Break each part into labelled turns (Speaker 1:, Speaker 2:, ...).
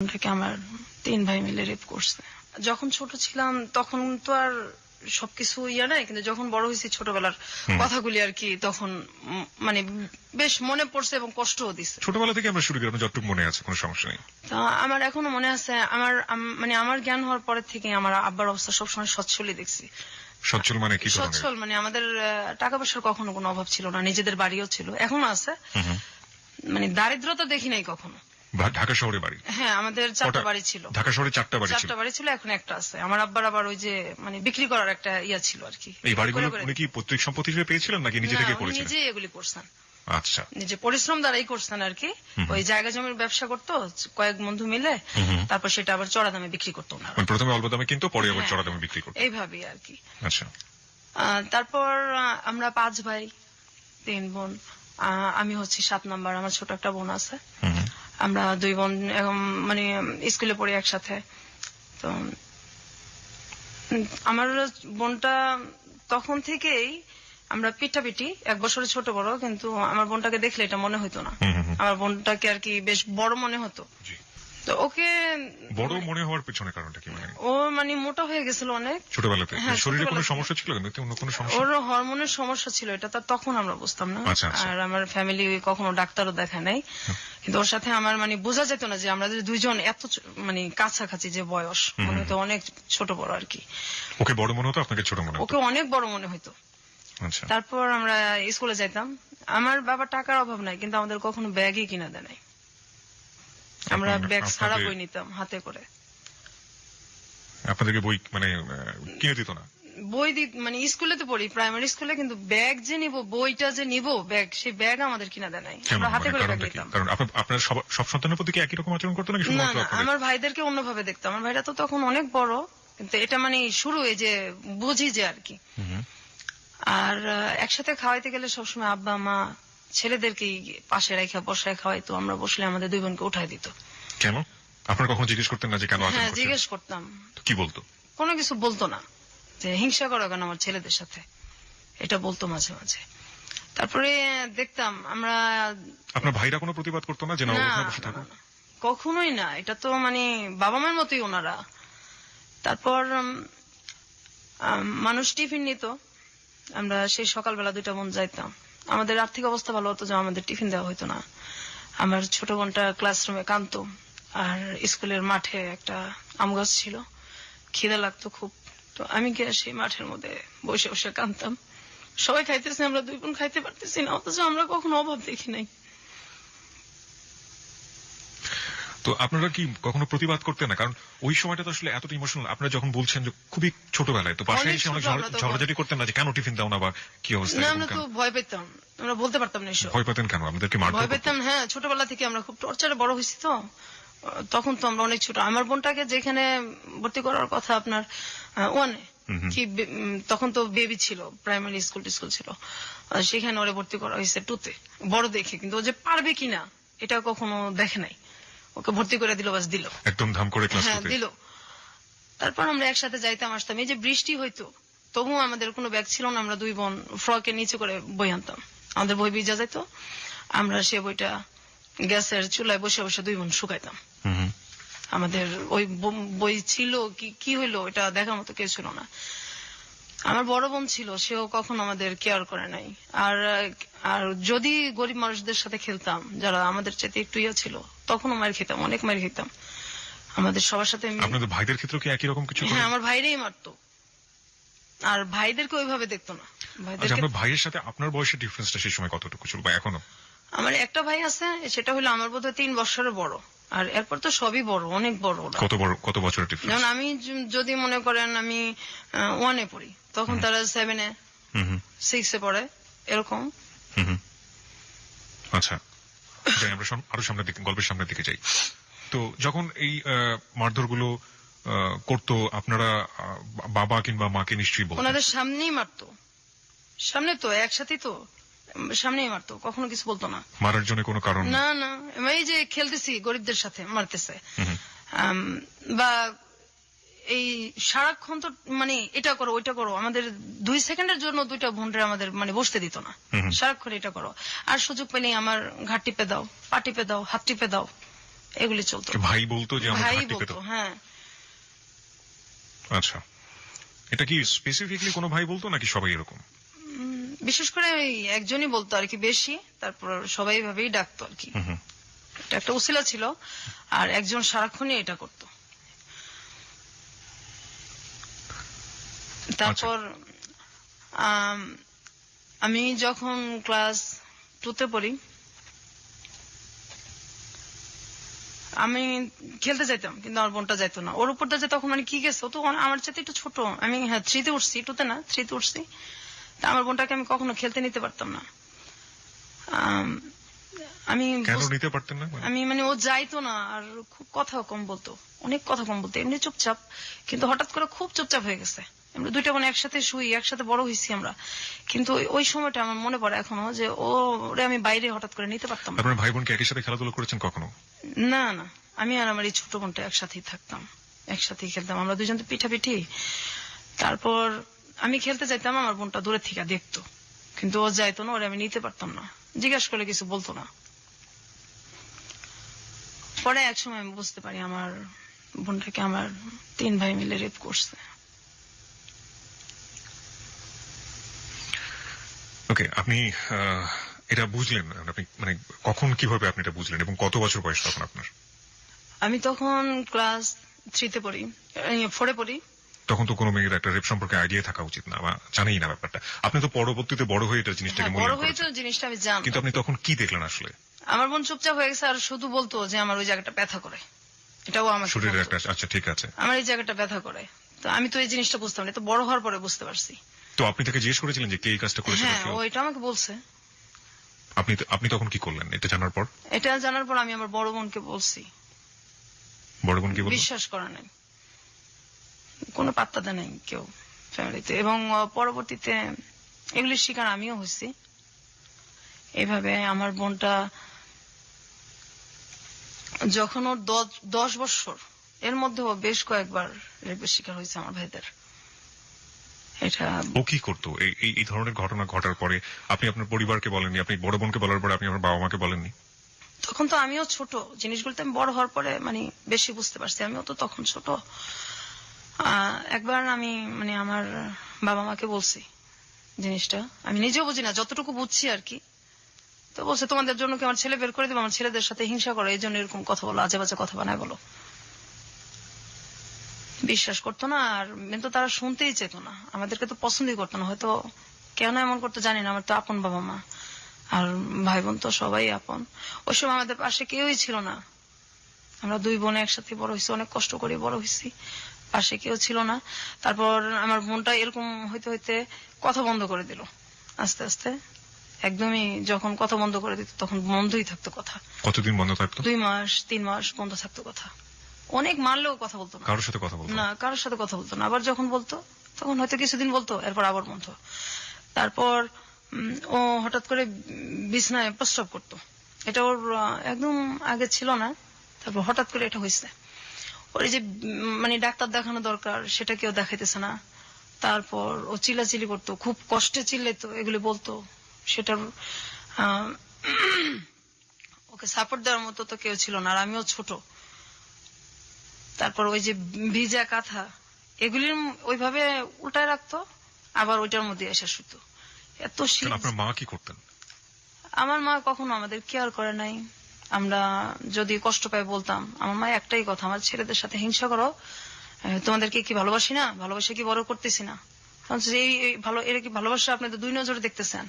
Speaker 1: থেকে আমার ৩ ভাই মিলে রেপ করছে। যখন ছোট ছিলাম তখন তো আর সবকিছু নাই, কিন্তু যখন বড় হয়েছি ছোটবেলার কথাগুলি আর কি তখন মানে বেশ মনে পড়ছে এবং কষ্টও দিচ্ছে।
Speaker 2: ছোটবেলা থেকে আমরা শুরু করি, আপনার যতটুকু মনে আছে কোনো সমস্যা নেই।
Speaker 1: তো আমার এখনো মনে আছে, মানে আমার জ্ঞান হওয়ার পরে থেকে আমার আব্বার অবস্থা সবসময় সচ্ছলই দেখছি।
Speaker 2: সচ্ছল মানে কি?
Speaker 1: সচ্ছল মানে আমাদের টাকা পয়সার কখনো কোনো অভাব ছিল না, নিজেদের বাড়িও ছিল, এখনো আছে। মানে দারিদ্রতা দেখি নাই কখনো।
Speaker 2: ঢাকা শহরে বাড়ি?
Speaker 1: হ্যাঁ, আমাদের 4টা বাড়ি ছিল।
Speaker 2: ঢাকা শহরে 4টা বাড়ি ছিল,
Speaker 1: এখন একটা আছে। আমার আব্বার আবার ওই যে মানে বিক্রি করার একটা ছিল আর কি।
Speaker 2: এই বাড়িগুলো উনি কি পৈতৃক সম্পত্তি হিসেবে পেয়েছিলেন নাকি নিজে থেকে করেছিলেন?
Speaker 1: নিজে এগুলি করছেন।
Speaker 2: আচ্ছা,
Speaker 1: নিজে পরিশ্রম দ্বারাই করছেন আর কি। ওই জায়গা জমির ব্যবসা করতো কয়েক বন্ধু মিলে, তারপর সেটা আবার চড়া দামে বিক্রি করতো না।
Speaker 2: প্রথমে অল্প দামে কিন্তু পরে আবার চড়া দামে বিক্রি করতো,
Speaker 1: এইভাবেই আর কি।
Speaker 2: আচ্ছা।
Speaker 1: তারপর আমরা 5 ভাই 3 বোন। আমি হচ্ছি 7 নাম্বার, আমার ছোট একটা বোন আছে। আমরা 2 বোন মানে স্কুলে পড়ি একসাথে। তো আমার বোনটা তখন থেকেই আমরা পিটাপিটি, 1 বছরের ছোট বড়, কিন্তু আমার বোনটাকে দেখলে এটা মনে হতো না। আমার বোনটাকে আর কি বেশ বড় মনে হতো। তো ওকে
Speaker 2: বড় মনে হওয়ার পেছনে কারণটা কি?
Speaker 1: ও মানে মোটা হয়ে গেছিল অনেক
Speaker 2: ছোটবেলাতে। শরীরে কোনো সমস্যা ছিল? অন্য কোনো সমস্যা?
Speaker 1: ওর হরমোনের সমস্যা ছিল, এটা তো তখন আমরা বুঝতাম না। আর আমার ফ্যামিলি কখনো ডাক্তারও দেখায় নাই। কিন্তু ওর সাথে আমার মানে বোঝা যেত না যে আমরা দুইজন এত মানে কাছাকাছি যে বয়স, মনে হতো অনেক ছোট বড় আর কি।
Speaker 2: ওকে বড় মনে হতো, আপনাকে ছোট মনে হতো?
Speaker 1: ওকে অনেক বড় মনে হতো। তারপর আমরা স্কুলে যাইতাম। আমার বাবা টাকার অভাব নাই, কিন্তু আমাদের কখনো ব্যাগই কিনা দেয় নাই। আমরা ব্যাগ ছাড়া বই নিতাম হাতে করে।
Speaker 2: আপনাদেরকে বই মানে কিনে দিত না?
Speaker 1: বই মানে স্কুলে তো পড়ি, প্রাইমারি স্কুলে, কিন্তু ব্যাগ যে নিব, বইটা যে নিব, ব্যাগ, সেই ব্যাগ আমাদের কিনা দেয় নাই। আমরা হাতে করে ব্যাগ নিতাম।
Speaker 2: কারণ আপনার সব সন্তানের প্রতি কি একই রকম আচরণ করতো নাকি শুধুমাত্র আপনাদের?
Speaker 1: আমার ভাইদেরকে অন্যভাবে দেখতাম। আমার ভাইরা তো তখন অনেক বড়, কিন্তু এটা মানে শুরু এই যে বুঝি যে আর কি। আর একসাথে খাওয়াইতে গেলে সবসময় আব্বা মা ছেলেদেরকে পাশে রেখে বসায় খাওয়াইতো। আমরা বসলে আমাদের 2 বোনকে উঠাই দিত।
Speaker 2: কেন? আপনারা কখনো জিজ্ঞেস করতেন না যে কেন?
Speaker 1: হ্যাঁ, জিজ্ঞেস করতাম।
Speaker 2: কি বলতো?
Speaker 1: কোনো কিছু বলতো না, যে হিংসা করো কেন আমার ছেলেদের সাথে, এটা বলতো মাঝে মাঝে। তারপরে দেখতাম আমরা।
Speaker 2: আপনার ভাইরা কোনো প্রতিবাদ করতো না যে না বসে থাকো?
Speaker 1: কখনোই না, এটা তো মানে বাবা মার মতোই ওনারা। তারপর মানুষ টিফিন নিত, আমরা সেই সকালবেলা 2টা বোন যাইতাম। আমাদের আর্থিক অবস্থা ভালো হতো যে আমাদের টিফিন দেওয়া হতো না। আমার ছোট বোনটা ক্লাসরুমে কাঁদতো, আর স্কুলের মাঠে একটা আম গাছ ছিল, খিদে লাগতো খুব। তো আমি গিয়ে সেই মাঠের মধ্যে বসে বসে কাঁদতাম। সবাই খাইতেছে, আমরা 2 বোন খাইতে পারতেছি না, অথচ আমরা কখনো অভাব দেখি নাই।
Speaker 2: তো আপনারা কি কখনো প্রতিবাদ করতেন না? কারণ ওই সময়টা তো আসলে এতটা ইমোশনাল। আপনারা যখন বলছেন যে খুবই ছোটবেলায়, তো পাশে এসে অনেক ঝগড়াঝাটি করতেন না যে কেন টিফিন দাও না বা কি অবস্থা?
Speaker 1: না, আমরা তো ভয় পেতাম, আমরা বলতে পারতাম না এসব।
Speaker 2: ভয় পেতেন কেন? আমাদেরকে মারতো?
Speaker 1: ভয় পেতাম, হ্যাঁ। ছোটবেলা থেকে আমরা খুব টর্চারে বড় হয়েছি, তো তখন তো আমরা অনেক ছোট। আমার বোনটাকে যেখানে ভর্তি করার কথা আপনার 1-এ, কি তখন তো বেবি ছিল, প্রাইমারি স্কুল ছিল, সেখানে ওরে ভর্তি করা হয়েছে 2-তে, বড় দেখে। কিন্তু ও যে পারবে কিনা এটা কখনো দেখে নাই। ওকে ভর্তি করে দিল, বাস দিল,
Speaker 2: একদম ধাম করে ক্লাস করতে
Speaker 1: দিল। তারপর আমরা একসাথে যাইতাম আসতাম। এই যে বৃষ্টি হইতো, তবুও আমাদের কোনো ব্যাগ ছিল না। আমরা 2 বোন ফ্রকের নিচে করে বই আনতাম, আমাদের বই ভিজা যেত। আমরা সে বইটা গ্যাসের চুলায় বসে বসে 2 বোন শুকাইতাম। আমাদের ওই বই ছিল কি হইলো এটা দেখার মতো কেউ ছিল না। আমার বড় বোন ছিল, সেও কখনো আমাদের কেয়ার করে নাই। আর যদি গরিব মানুষদের সাথে খেলতাম, যারা আমাদের চাইতে একটু ছিল, তখনও মার খেতাম, অনেক মার খেতাম আমাদের সবার সাথে।
Speaker 2: আপনাদের ভাইদের ক্ষেত্রে কি একই রকম কিছু?
Speaker 1: হ্যাঁ, আমার ভাইরাই মারতো, আর ভাইদেরকে ওইভাবে দেখতো না।
Speaker 2: আপনার ভাইয়ের সাথে আপনার বয়সের ডিফারেন্সটা সেই সময় কতটুকু ছিল বা এখনো?
Speaker 1: আমার একটা ভাই আছে, সেটা হলো আমার বোধহয় 3 বছরের বড়। আর এরপর তো সবই বড়, অনেক বড়। কত বছরের ডিফারেন্স? যেমন আমি যদি মনে করেন আমি 1-এ পড়ি, তখন তারা 7-এ 6-এ পড়ে, এরকম।
Speaker 2: আচ্ছা, যাই আমরা আরো সামনের দিকে, গল্পের সামনের দিকে যাই। তো যখন এই মারধর গুলো করতো, আপনারা বাবা কিংবা মাকে নিশ্চয়ই বলতেন?
Speaker 1: ওনাদের সামনেই মারতো, সামনে তো একসাথেই তো সামনেই মারতো, কখনো কিছু বলতো না।
Speaker 2: মারার জন্য কোনো কারণ
Speaker 1: না, না, এই যে খেলতেছি গরিবদের সাথে মারতেছে, বা এই সারাক্ষণ তো মানে এটা করো ওইটা করো। আমাদের 2 সেকেন্ডের জন্য 2টা বোনরা আমাদের মানে বসতে দিত না, সারাক্ষণ এটা করো। আর সুযোগ পেলেই আমার ঘাট টিপে দাও, পা টিপে দাও, হাত টিপে দাও, এগুলি চলতো।
Speaker 2: ভাই বলতো যে আমার
Speaker 1: ভাই
Speaker 2: ঘাটতি পেত?
Speaker 1: বলতো, হ্যাঁ।
Speaker 2: আচ্ছা, এটা কি স্পেসিফিকলি কোনো ভাই বলতো নাকি সবাই এরকম?
Speaker 1: বিশেষ করে ওই একজনই বলতো আর কি বেশি, তারপর সবাই ভাবেই ডাকতো আর কি। এটা একটা উসিলা ছিল, আর একজন সারাক্ষণই এটা করতো। তারপর আমি যখন ক্লাস 2 তে পড়ি, আমি খেলতে যাইতাম, কিন্তু আমার বোনটা যাইতো না। ওর উপর দিয়ে তখন মানে কি গেছে, ও তো আমার চাইতে একটু ছোট। আমি 3 তে উঠছি, 2 তে না, 3 তে উঠছি। তা আমার বোনটাকে আমি কখনো খেলতে নিতে পারতাম না। আমি
Speaker 2: কেন নিতে পারতেন না?
Speaker 1: আমি মানে ও যাইতো না, আর খুব কথা কম বলতো, অনেক কথা কম বলতো। এমনি চুপচাপ, কিন্তু হঠাৎ করে খুব চুপচাপ হয়ে গেছে। আমরা দুইটা বোন একসাথে শুই, একসাথে বড় হয়েছি আমরা, কিন্তু ওই সময়টা আমার মনে পড়ে এখনো যে ওরে আমি বাইরে হঠাৎ করে নিতে পারতাম না।
Speaker 2: আপনার ভাই বোনকে একই সাথে খেলাধুলা করেছেন কখনো?
Speaker 1: না না, আমি আর আমার এই ছোট বোনটা একসাথেই থাকতাম, একসাথেই খেলতাম। আমরা দুজন তো পিঠাপিঠি। তারপর আমি খেলতে যাইতাম, আমার বোনটা দূরে থেকে দেখতো, কিন্তু ও যাইতো না, ওরে আমি নিতে পারতাম না। জিজ্ঞাসা করলে কিছু বলতো না। পরে এক সময় আমি বুঝতে পারি আমার বোনটাকে আমার 3 ভাই মিলে রেপ করছে।
Speaker 2: ওকে, আপনি এটা বুঝলেন, আপনি মানে কখন কিভাবে আপনি এটা বুঝলেন, এবং কত বছর বয়স তখন আপনার?
Speaker 1: আমি তখন ক্লাস 3 তে পড়ি, 4 এ পড়ি।
Speaker 2: তখন তো কোনো মেয়ের একটা রেপ সম্পর্কে আইডিয়া থাকা উচিত না, বা জানেই না ব্যাপারটা। আপনি তো পরবর্তীতে বড় হয়ে এটা জিনিসটাকে
Speaker 1: বড়
Speaker 2: মূল্যায়ন
Speaker 1: হয়ে তো
Speaker 2: করেছেন,
Speaker 1: জিনিসটা আমি জানতাম,
Speaker 2: কিন্তু আপনি তখন কি দেখলেন আসলে?
Speaker 1: আমার বোন চুপচাপ হয়ে গেছে, আর শুধু বলতো যে আমার ওই জায়গাটা ব্যথা করে। এটাও আমার
Speaker 2: শরীরের একটা, আচ্ছা ঠিক আছে,
Speaker 1: আমার এই জায়গাটা ব্যথা করে। তো আমি তো এই জিনিসটা বুঝতাম না, তো বড় হওয়ার পরে বুঝতে পারছি।
Speaker 2: তো আপনি তাকে জিজ্ঞেস করেছিলেন যে কে এই কাজটা করেছে?
Speaker 1: হ্যাঁ, ও এটা আমাকে বলছে।
Speaker 2: আপনি তখন কি করলেন এটা জানার পর?
Speaker 1: এটা জানার পর আমি আমার বড় বোনকে বলছি।
Speaker 2: বড় বোন কি বলল?
Speaker 1: বিশ্বাস করা নাই, কোনো পাত্তা দেয় নাই কেউ ফ্যামিলিতে। এবং পরবর্তীতে এগুলির শিকার আমিও হয়েছি। এইভাবে আমার বোনটা যখন ওর 10 বছর, এর মধ্যে ও বেশ কয়েকবার রেপের শিকার হয়েছে আমার ভাইদের। এটা
Speaker 2: ও কি করতো এই ধরনের ঘটনা ঘটার পরে? আপনি আপনার পরিবারকে বলেননি, আপনি বড় বোনকে বলার পরে আপনি আপনার বাবা মাকে বলেননি?
Speaker 1: তখন তো আমিও ছোট, জিনিসগুলোতে আমি বড় হওয়ার পরে মানে বেশি বুঝতে পারছি। আমিও তো তখন ছোট। একবার আমি মানে আমার বাবা মাকে বলছি জিনিসটা, আমি নিজেও বুঝি না, যতটুকু বুঝছি আর কি। তো বলছে, তোমাদের জন্য কি আমার ছেলে বের করে দেবো? আমার ছেলেদের সাথে হিংসা করো, এই জন্য এরকম কথা বলো, আজে বাজে কথা বানায় বলো। বিশ্বাস করতো না, আর কিন্তু তারা শুনতেই চেত না, আমাদেরকে তো পছন্দই করতো না। হয়তো কেন এমন করতো জানি না, আমার তো আপন বাবা মা, আর ভাই বোন তো সবাই আপন। ওই সময় আমাদের পাশে কেউই ছিল না। আমরা 2 বোন একসাথে বড় হয়েছি, অনেক কষ্ট করে বড় হয়েছি, পাশে কেউ ছিল না। তারপর আমার বোনটা এরকম হইতে হইতে কথা বন্ধ করে দিল আস্তে আস্তে। একদমই যখন কথা বন্ধ করে দিত তখন বন্ধই থাকতো কথা।
Speaker 2: কতদিন বন্ধ থাকতো?
Speaker 1: 2 মাস 3 মাস বন্ধ থাকতো কথা। অনেক মারলেও কথা বলতো না,
Speaker 2: কারোর সাথে কথা বলতো
Speaker 1: না, কারোর সাথে কথা বলতো না। আবার যখন বলতো তখন হয়তো কিছুদিন বলতো, এরপর আবার বন্ধ। তারপর ও হঠাৎ করে বিছনায় প্রস্রাব করতো। এটা ওর একদম আগে ছিল না, তারপর হঠাৎ করে এটা হয়েছে। ওর এই যে মানে ডাক্তার দেখানো দরকার, সেটা কেউ দেখাইতেছে না। তারপর ও চিল্লাচিল্লি করতো, খুব কষ্টে চিল্লাইতো, এগুলি বলতো। সেটার ওকে সাপোর্ট দেওয়ার মতো তো কেউ ছিল না, আর আমিও ছোট। তারপর ওই যে ভিজা কাঁথা, এগুলির ওইভাবে উল্টায় রাখতো, আবার ওইটার মধ্যে এসে শুতো। এত শীত।
Speaker 2: আপনার মা কি করতেন?
Speaker 1: আমার মা কখনো আমাদের কেয়ার করে নাই। আমরা যদি কষ্ট পাই বলতাম, আমার মা একটাই কথা, আমার ছেলেদের সাথে হিংসা করো, তোমাদেরকে কি ভালোবাসি না, ভালোবাসা কি বড় করতেছি না? এই ভালো, এরা কি ভালোবাসা? আপনি তো 2 নজরে দেখতেছেন,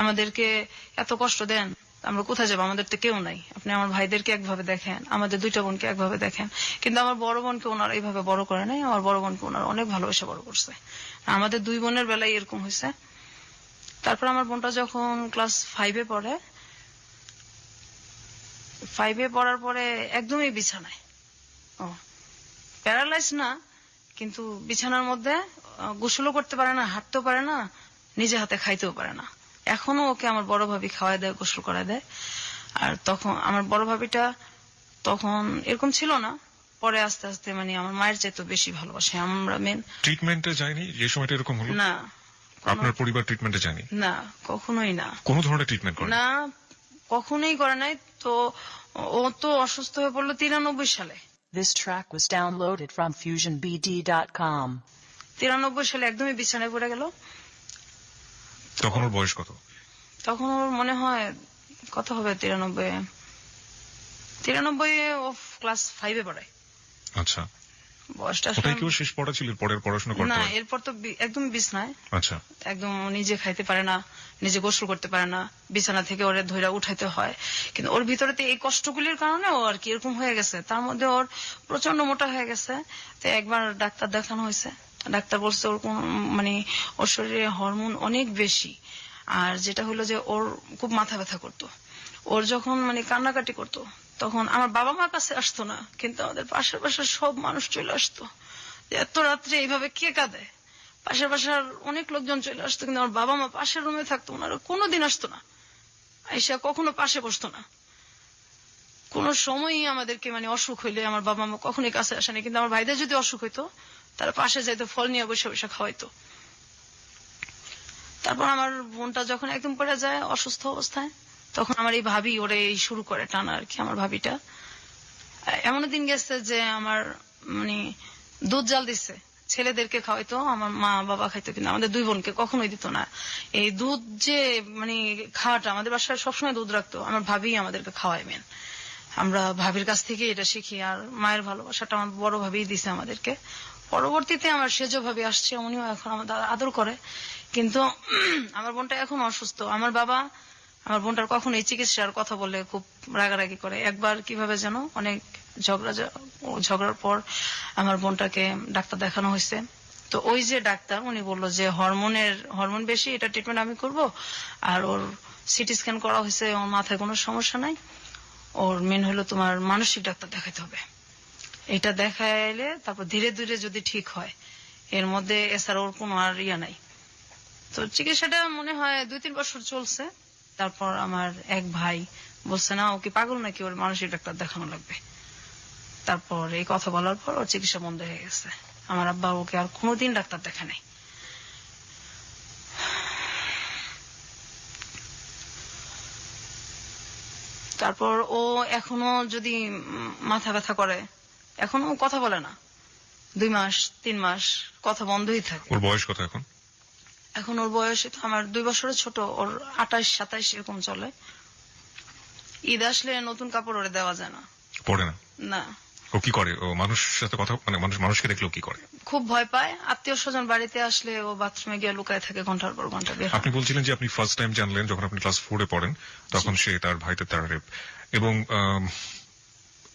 Speaker 1: আমাদেরকে এত কষ্ট দেন, আমরা কোথায় যাবো? আমাদের তো কেউ নাই। আপনি আমার ভাইদেরকে একভাবে দেখেন, আমাদের 2টা বোনকে একভাবে দেখেন। কিন্তু আমার বড় বোনকে ওনার এইভাবে বড় করে নাই, আমার বড় বোনকে ওনার অনেক ভালোবাসা বড় করছে। আমাদের 2 বোনের বেলায় এরকম হয়েছে। তারপর আমার বোনটা যখন ক্লাস 5 এ পড়ে, 5 এ পড়ার পরে একদমই বিছানায়, প্যারালাইজ না, কিন্তু বিছানার মধ্যে গোসলও করতে পারে না, হাঁটতেও পারে না, নিজে হাতে খাইতেও পারে না। এখনো ওকে আমার বড় ভাবি খাওয়াই দেয়, গোসল করায় দেয়। আর তখন আমার বড় ভাবিটা তখন এরকম ছিল না, পরে আস্তে আস্তে মানে আমার মায়ের চাইতে বেশি ভালোবাসে। আমরা মেন
Speaker 2: ট্রিটমেন্টে যায়নি যে সময়টা এরকম হলো?
Speaker 1: না,
Speaker 2: আপনার পরিবার ট্রিটমেন্টে যায়নি?
Speaker 1: না, কখনোই না।
Speaker 2: কোন ধরনের ট্রিটমেন্ট করেন?
Speaker 1: না, কখনোই করে নাই। তো ও তো অসুস্থ হয়ে পড়লো 93 সালে।
Speaker 3: This track was downloaded from FusionBD.com.
Speaker 1: 93 সালে একদমই বিছানায় পড়ে গেল।
Speaker 2: তখন ওর বয়স কত?
Speaker 1: তখন ওর মনে হয় কত হবে, 93 ও ক্লাস 5-এ পড়ে।
Speaker 2: আচ্ছা,
Speaker 1: বয়সটা
Speaker 2: ওটাই কি ওর শেষ পড়া ছিল? পরের পড়াশোনা করতে
Speaker 1: না,
Speaker 2: হয়?
Speaker 1: এরপর তো একদম বিছনায়,
Speaker 2: আচ্ছা,
Speaker 1: একদম নিজে খাইতে পারে না, নিজে গোসল করতে পারে না, বিছানা থেকে ওরে ধইরা উঠাইতে হয়। কিন্তু ওর ভিতরে তো এই কষ্টগুলির কারণে ও আর কি এরকম হয়ে গেছে। তার মধ্যে ওর প্রচন্ড মোটা হয়ে গেছে। তো একবার ডাক্তার দেখানো হয়েছে। ডাক্তার বলছে ওর কোন মানে ওর শরীরে হরমোন অনেক বেশি। আর যেটা হলো যে ওর খুব মাথা ব্যথা করতো। ওর যখন মানে কান্নাকাটি করতো তখন আমার বাবা মার কাছে আসতো না, কিন্তু আমাদের পাশের পাশের সব মানুষ চলে আসতো। যে এত রাত্রে এইভাবে কে কাঁদে, পাশের পাশের অনেক লোকজন চলে আসতো, কিন্তু আমার বাবা মা পাশের রুমে থাকতো, ওনারা কোনোদিন আসতো না, আইসা কখনো পাশে বসতো না। কোন সময়ই আমাদেরকে মানে অসুখ হইলে আমার বাবা মা কখনোই কাছে আসেনি, কিন্তু আমার ভাইদের যদি অসুখ হইতো তারা পাশে যাইতো, ফল নিয়ে বসে বসে খাওয়াইতো। তারপর আমার বোনটা যখন একদম পড়ে যায় অসুস্থ অবস্থায়, তখন আমার এই ভাবি ওরে এই শুরু করে টানা আর কি। আমার ভাবিটা এমন দিন গেছে যে আমার মানে দুধ জাল দিচ্ছে, ছেলেদেরকে খাওয়াইতো, আমার মা বাবা খাইতো, কিন্তু আমাদের দুই বোনকে কখনোই দিত না। এই দুধ যে মানে খাওয়াটা, আমাদের বাসায় সবসময় দুধ রাখতো, আমার ভাবি আমাদেরকে খাওয়াই মেন। আমরা ভাবির কাছ থেকে এটা শিখি। আর মায়ের ভালোবাসাটা আমার বড় ভাবেই দিছে আমাদেরকে। পরবর্তীতে আমার সেজ ভাবি আসছে, উনিও এখন আমাদের আদর করে। কিন্তু আমার বোনটা এখন অসুস্থ। আমার বাবা আমার বোনটার কখন এই চিকিৎসার কথা বলে খুব রাগারাগি করে। একবার কিভাবে যেন অনেক ঝগড়ার পর আমার বোনটাকে ডাক্তার দেখানো হয়েছে। তো ওই যে ডাক্তার উনি বললো যে হরমোন বেশি, এটা ট্রিটমেন্ট আমি করব। আর ওর সিটি স্ক্যান করা হয়েছে, ওর মাথায় কোনো সমস্যা নাই। ওর মেন হলো তোমার মানসিক ডাক্তার দেখাতে হবে। এটা দেখাইলে তারপর ধীরে ধীরে যদি ঠিক হয়, এর মধ্যে এছাড়া ওর কোনো আর ইয়া নাই। তো চিকিৎসাটা মনে হয় 2-3 বছর চলছে। তারপর আমার এক ভাই বলছে না, ও কি পাগল নাকি, ওর মানসিক ডাক্তার দেখানো লাগবে। তারপর এই কথা বলার পর ওর চিকিৎসা বন্ধ হয়ে গেছে। আমার আব্বা ওকে আর কোনোদিন ডাক্তার দেখা নাই। তারপর ও এখনো যদি মাথা ব্যথা করে, এখনো কথা বলে না, 2 মাস 3 মাস কথা বন্ধই থাকে।
Speaker 2: ওর বয়স কত এখন?
Speaker 1: এখন ওর বয়স তো আমার 2 বছরের ছোট, ওর 28-27 এরকম চলে। ঈদ আসলে নতুন কাপড় ওরে দেওয়া যায় না।
Speaker 2: পড়ে না?
Speaker 1: না।
Speaker 2: ও কি করে? ও মানুষের সাথে কথা মানে মানুষকে দেখলে ও কি করে?
Speaker 1: খুব ভয় পায়। আত্মীয় স্বজন বাড়িতে আসলে ও বাথরুমে গিয়ে লুকায় থাকে ঘন্টার পর ঘন্টা। বের হয়।
Speaker 2: আপনি বলছিলেন যে আপনি ফার্স্ট টাইম জানলেন যখন আপনি ক্লাস 4-এ পড়েন, তখন সে তার ভাইতে তার রেপ। এবং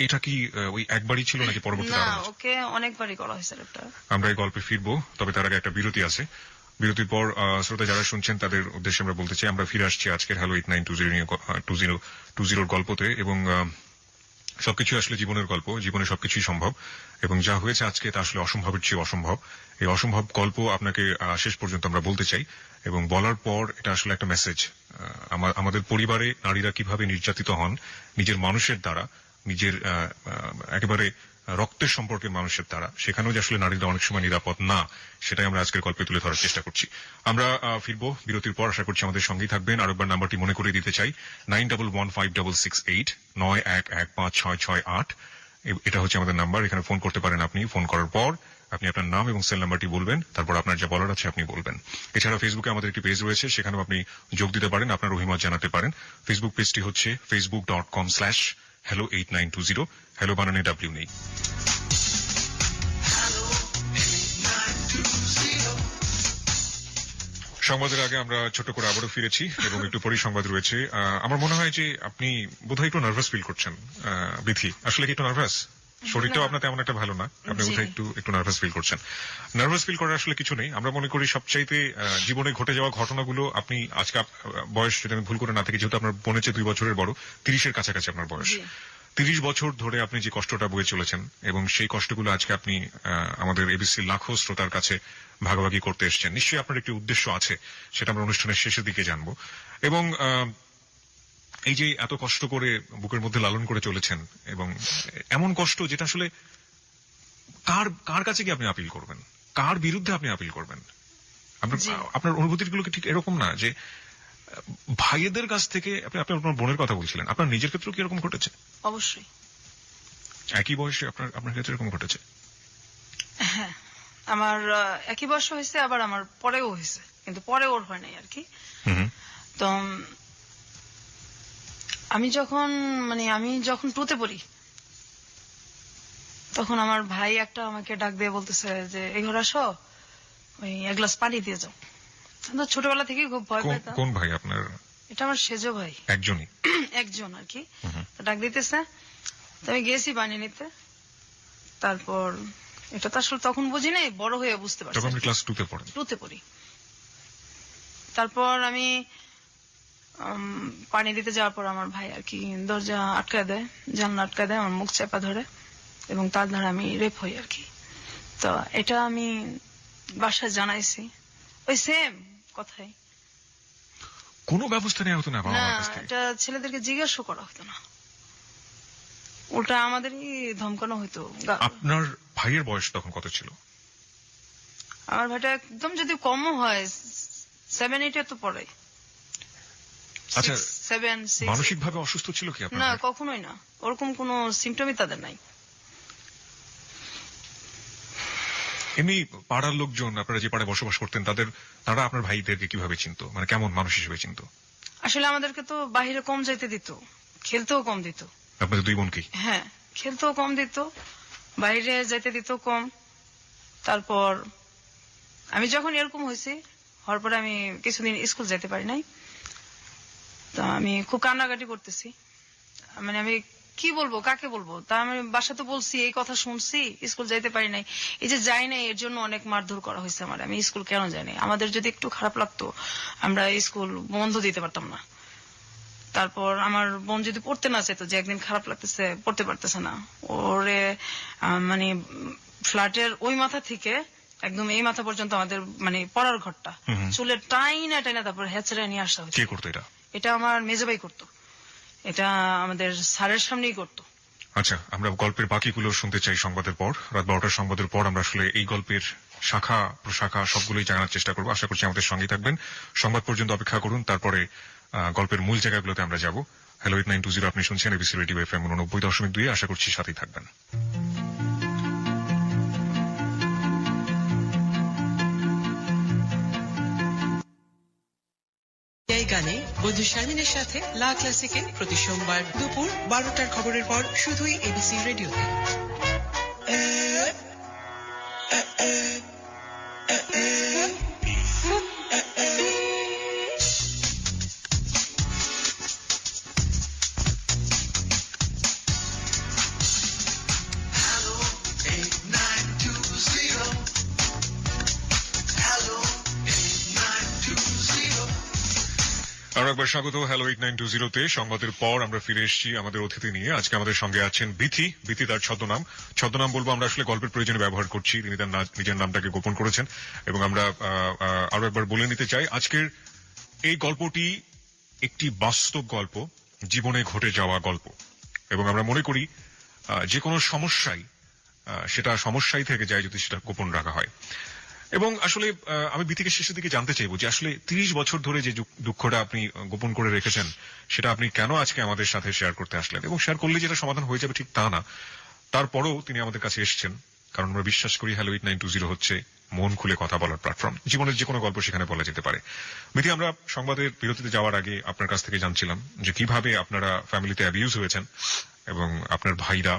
Speaker 2: এটা কি ওই একবারই ছিল নাকি পরবর্তীতে
Speaker 1: না,
Speaker 2: আরো হয়েছে?
Speaker 1: ওকে অনেকবারই করা হয়েছে রেপটা।
Speaker 2: আমরা এই গল্পে ফিরবো, তবে তার আগে একটা বিরতি আছে। বিরতির পর শ্রোতা যারা শুনছেন তাদের উদ্দেশ্যে আমরা বলতে চাই, আমরা ফিরে আসছি আজকের হ্যালো 8920 গল্পতে। এবং সবকিছু আসলে জীবনের গল্প, জীবনে সবকিছুই সম্ভব, এবং যা হয়েছে আজকে তা আসলে অসম্ভবের চেয়ে অসম্ভব। এই অসম্ভব গল্প আপনাকে শেষ পর্যন্ত আমরা বলতে চাই, এবং বলার পর এটা আসলে একটা মেসেজ। আমাদের পরিবারে নারীরা কিভাবে নির্যাতিত হন নিজের মানুষের দ্বারা, নিজের একেবারে রক্তের সম্পর্কের মানুষের দ্বারা, সেখানেও যে আসলে নারীরা অনেক সময় নিরাপদ না, সেটাই আমরা আজকের গল্পে তুলে ধরার চেষ্টা করছি। আমরা ফিরবো বিরতির পর, আশা করছি আমাদের সঙ্গেই থাকবেন। আরেকবার নাম্বারটি মনে করে দিতে চাই, 91156689 9115668668। এটা হচ্ছে আমাদের নাম্বার। এখানে ফোন করতে পারেন। আপনি ফোন করার পর আপনি আপনার নাম এবং সেল নাম্বারটি বলবেন, তারপর আপনার যা বলার আছে আপনি বলবেন। এছাড়া ফেসবুকে আমাদের একটি পেজ রয়েছে, সেখানেও আপনি যোগ দিতে পারেন, আপনার অভিমত জানাতে পারেন। ফেসবুক পেজটি হচ্ছে facebook.com/hello8920। হ্যালো বানানে ডাব্লিউ নেই। সংবাদের আগে আমরা ছোট করে আবারও ফিরেছি, এবং একটু পরেই সংবাদ রয়েছে। আমার মনে হয় যে আপনি বোধহয় একটু নার্ভাস ফিল করছেন। বিথি, আসলে কি একটু নার্ভাস? শরীরটাও আপনার তেমন একটা ভালো না, আপনি বোধহয় একটু নার্ভাস ফিল করছেন। নার্ভাস ফিল করার আসলে কিছু নেই। আমরা মনে করি সবচাইতে জীবনে ঘটে যাওয়া ঘটনাগুলো, আপনি আজকে বয়স যদি আমি ভুল করে না থাকি, যেহেতু আপনার বোনের চেয়ে 2 বছরের বড়, 30-এর কাছাকাছি আপনার বয়স। 30 বছর ধরে আপনি যে কষ্টটা বয়ে চলেছেন, এবং সেই কষ্টগুলো আজকে আপনি আমাদের এবিসি লাখো শ্রোতার কাছে ভাগাভাগি করতে এসেছেন। নিশ্চয়ই আপনার একটি উদ্দেশ্য আছে, সেটা আমরা অনুষ্ঠানের শেষের দিকে জানবো। এবং এই যে এত কষ্ট করে বুকের মধ্যে লালন করে চলেছেন, এবং এমন কষ্ট যেটা আসলে কার কাছে কি আপনি আপিল করবেন, কার বিরুদ্ধে আপনি আপিল করবেন? আপনার অনুভূতিগুলো কি ঠিক এরকম না যে ভাইয়েদের কাছ থেকে আপনি আপনার বোনের কথা বলছিলেন, আপনার নিজের ক্ষেত্রেও কি এরকম ঘটেছে?
Speaker 1: অবশ্যই।
Speaker 2: একই বয়সে আপনার ক্ষেত্রে এরকম ঘটেছে?
Speaker 1: হ্যাঁ, আমার একই বয়স হয়েছে, আবার আমার পরেও হয়েছে, কিন্তু পরে ওর হয় নাই আর কি।
Speaker 2: হুম।
Speaker 1: তো আমি যখন টুতে পড়ি, তখন আমার ভাই একটা আমাকে ডাক দিয়ে বলতেছে যে এই ঘরে আসো, ওই এক গ্লাস পানি দিয়ে যাও। আমি তো ছোটবেলা থেকে খুব ভয় পেতাম।
Speaker 2: কোন ভাই আপনার?
Speaker 1: এটা আমার সেজো ভাই,
Speaker 2: একজনই?
Speaker 1: একজন আর কি। তো ডাক দিতেছে, তো আমি গেছি পানি নিতে। তারপর এটা তো আসলে তখন বুঝি নাই, বড় হয়ে বুঝতে পারছি।
Speaker 2: তখন আপনি ক্লাস 2 তে পড়েন?
Speaker 1: টুতে পড়ি। তারপর আমি পানি দিতে যাওয়ার পর আমার ভাই আর কি দরজা আটকায় দেয়, জানলা আটকায় দেয়, আমার মুখ চেপা ধরে, এবং তার দ্বারা আমি রেপ হই আর কি। তো এটা আমি বাসায় জানাইছি, ওই সেম কথাই।
Speaker 2: কোনো ব্যবস্থা নেওয়া হতো না বাবা
Speaker 1: না,
Speaker 2: মার কাছ থেকে?
Speaker 1: এটা ছেলেদেরকে জিজ্ঞাসা করা হতো না, উল্টা আমাদেরই ধমকানো হতো।
Speaker 2: আপনার ভাইয়ের বয়স তখন কত ছিল?
Speaker 1: আমার ভাইটা একদম যদি কমও হয় 7-8 তো পড়ে।
Speaker 2: আচ্ছা,
Speaker 1: 7-6।
Speaker 2: মানসিকভাবে অসুস্থ ছিল কি আপনার
Speaker 1: না,
Speaker 2: ভাই?
Speaker 1: কখনোই না, ওরকম কোনো সিমটমই তাদের নাই।
Speaker 2: এমনি পাড়ার লোকজন, আপনারা যে পাড়ায় বসবাস করতেন, তারা আপনার ভাইদেরকে কিভাবে চিনতো, মানে কেমন মানুষ হিসেবে চিনতো?
Speaker 1: আসলে আমাদেরকে তো বাহিরে কম যাইতে দিত, খেলতেও কম দিত।
Speaker 2: আপনাদের দুই বোনকে?
Speaker 1: হ্যাঁ, খেলতেও কম দিত, বাইরে যাইতে দিত কম। তারপর আমি যখন এরকম হয়েছি, হওয়ার পরে আমি কিছুদিন স্কুল যেতে পারি নাই। তো আমি খুব কান্নাকাটি করতেছি, মানে আমি কি বলবো, কাকে বলবো। তা আমি বাসাতে বলছি, এই কথা শুনছি, স্কুল যাইতে পারি নাই। এই যে যাই নাই, এর জন্য অনেক মারধর করা হয়েছে আমার। আমি স্কুল কেন যাই নাই, আমাদের যদি একটু খারাপ লাগতো আমরা স্কুল বন্ধ দিতে পারতাম না। তারপর আমার বোন যদি পড়তে না চাইতো, যে একদিন খারাপ লাগতেছে, পড়তে পারতেছে না, ওরে মানে ফ্ল্যাটের ওই মাথা থেকে একদম এই মাথা পর্যন্ত আমাদের মানে পড়ার ঘরটা চুলের টাইনা টাইনা তারপর হেঁচড়ে নিয়ে আসা হয়েছে।
Speaker 2: কে করতো এটা?
Speaker 1: এটা আমার মেজো ভাই করতো, এটা আমাদের স্যারের সামনেই করতো।
Speaker 2: আচ্ছা, আমরা গল্পের বাকিগুলো শুনতে চাই সংবাদের পর। রাত 12টার সংবাদের পর আমরা আসলে এই গল্পের শাখা প্রশাখা সবগুলোই জানার চেষ্টা করবো। আশা করছি আমাদের সঙ্গেই থাকবেন। সংবাদ পর্যন্ত অপেক্ষা করুন, তারপরে গল্পের মূল জায়গাগুলোতে আমরা যাব। হ্যালো 8920, আপনি শুনছেন এবিসি রেডিও FM 90.2। আশা করছি সাথেই থাকবেন।
Speaker 4: এই গানে বন্ধু শাহিনের সাথে লা ক্লাসিকে প্রতি সোমবার দুপুর 12টার খবরের পর শুধুই এবিসি রেডিওতে।
Speaker 2: আরো একবার স্বাগত হ্যালো 8920-তে। সংবাদের পর আমরা ফিরে এসেছি আমাদের অতিথি নিয়ে। আজকে আমাদের সঙ্গে আছেন বিথি। বিথি তার ছদ্মনাম বলবো আমরা আসলে গল্পের প্রয়োজনে ব্যবহার করছি, তিনি তার নিজের নামটাকে গোপন করেছেন। এবং আমরা আরো একবার বলে নিতে চাই, আজকের এই গল্পটি একটি বাস্তব গল্প, জীবনে ঘটে যাওয়া গল্প। এবং আমরা মনে করি যে কোনো সমস্যাই সেটা সমস্যাই থেকে যায় যদি সেটা গোপন রাখা হয়। এবং আসলে আমি বিথিকে শেষের দিকে জানতে চাইবো যে আসলে 30 বছর ধরে যে দুঃখটা আপনি গোপন করে রেখেছেন, সেটা আপনি কেন আজকে আমাদের সাথে শেয়ার করতে আসলেন? এবং শেয়ার করলে যেটা সমাধান হয়ে যাবে ঠিক তা না, তারপরেও তিনি আমাদের কাছে এসেছেন, কারণ আমরা বিশ্বাস করি হ্যালো 8920 হচ্ছে মন খুলে কথা বলার প্ল্যাটফর্ম। জীবনের যে কোনো গল্প সেখানে বলা যেতে পারে। বিথি, আমরা সংবাদের বিরতিতে যাওয়ার আগে আপনার কাছ থেকে জানছিলাম যে কিভাবে আপনারা ফ্যামিলিতে অ্যাবিউজ হয়েছেন এবং আপনার ভাইরা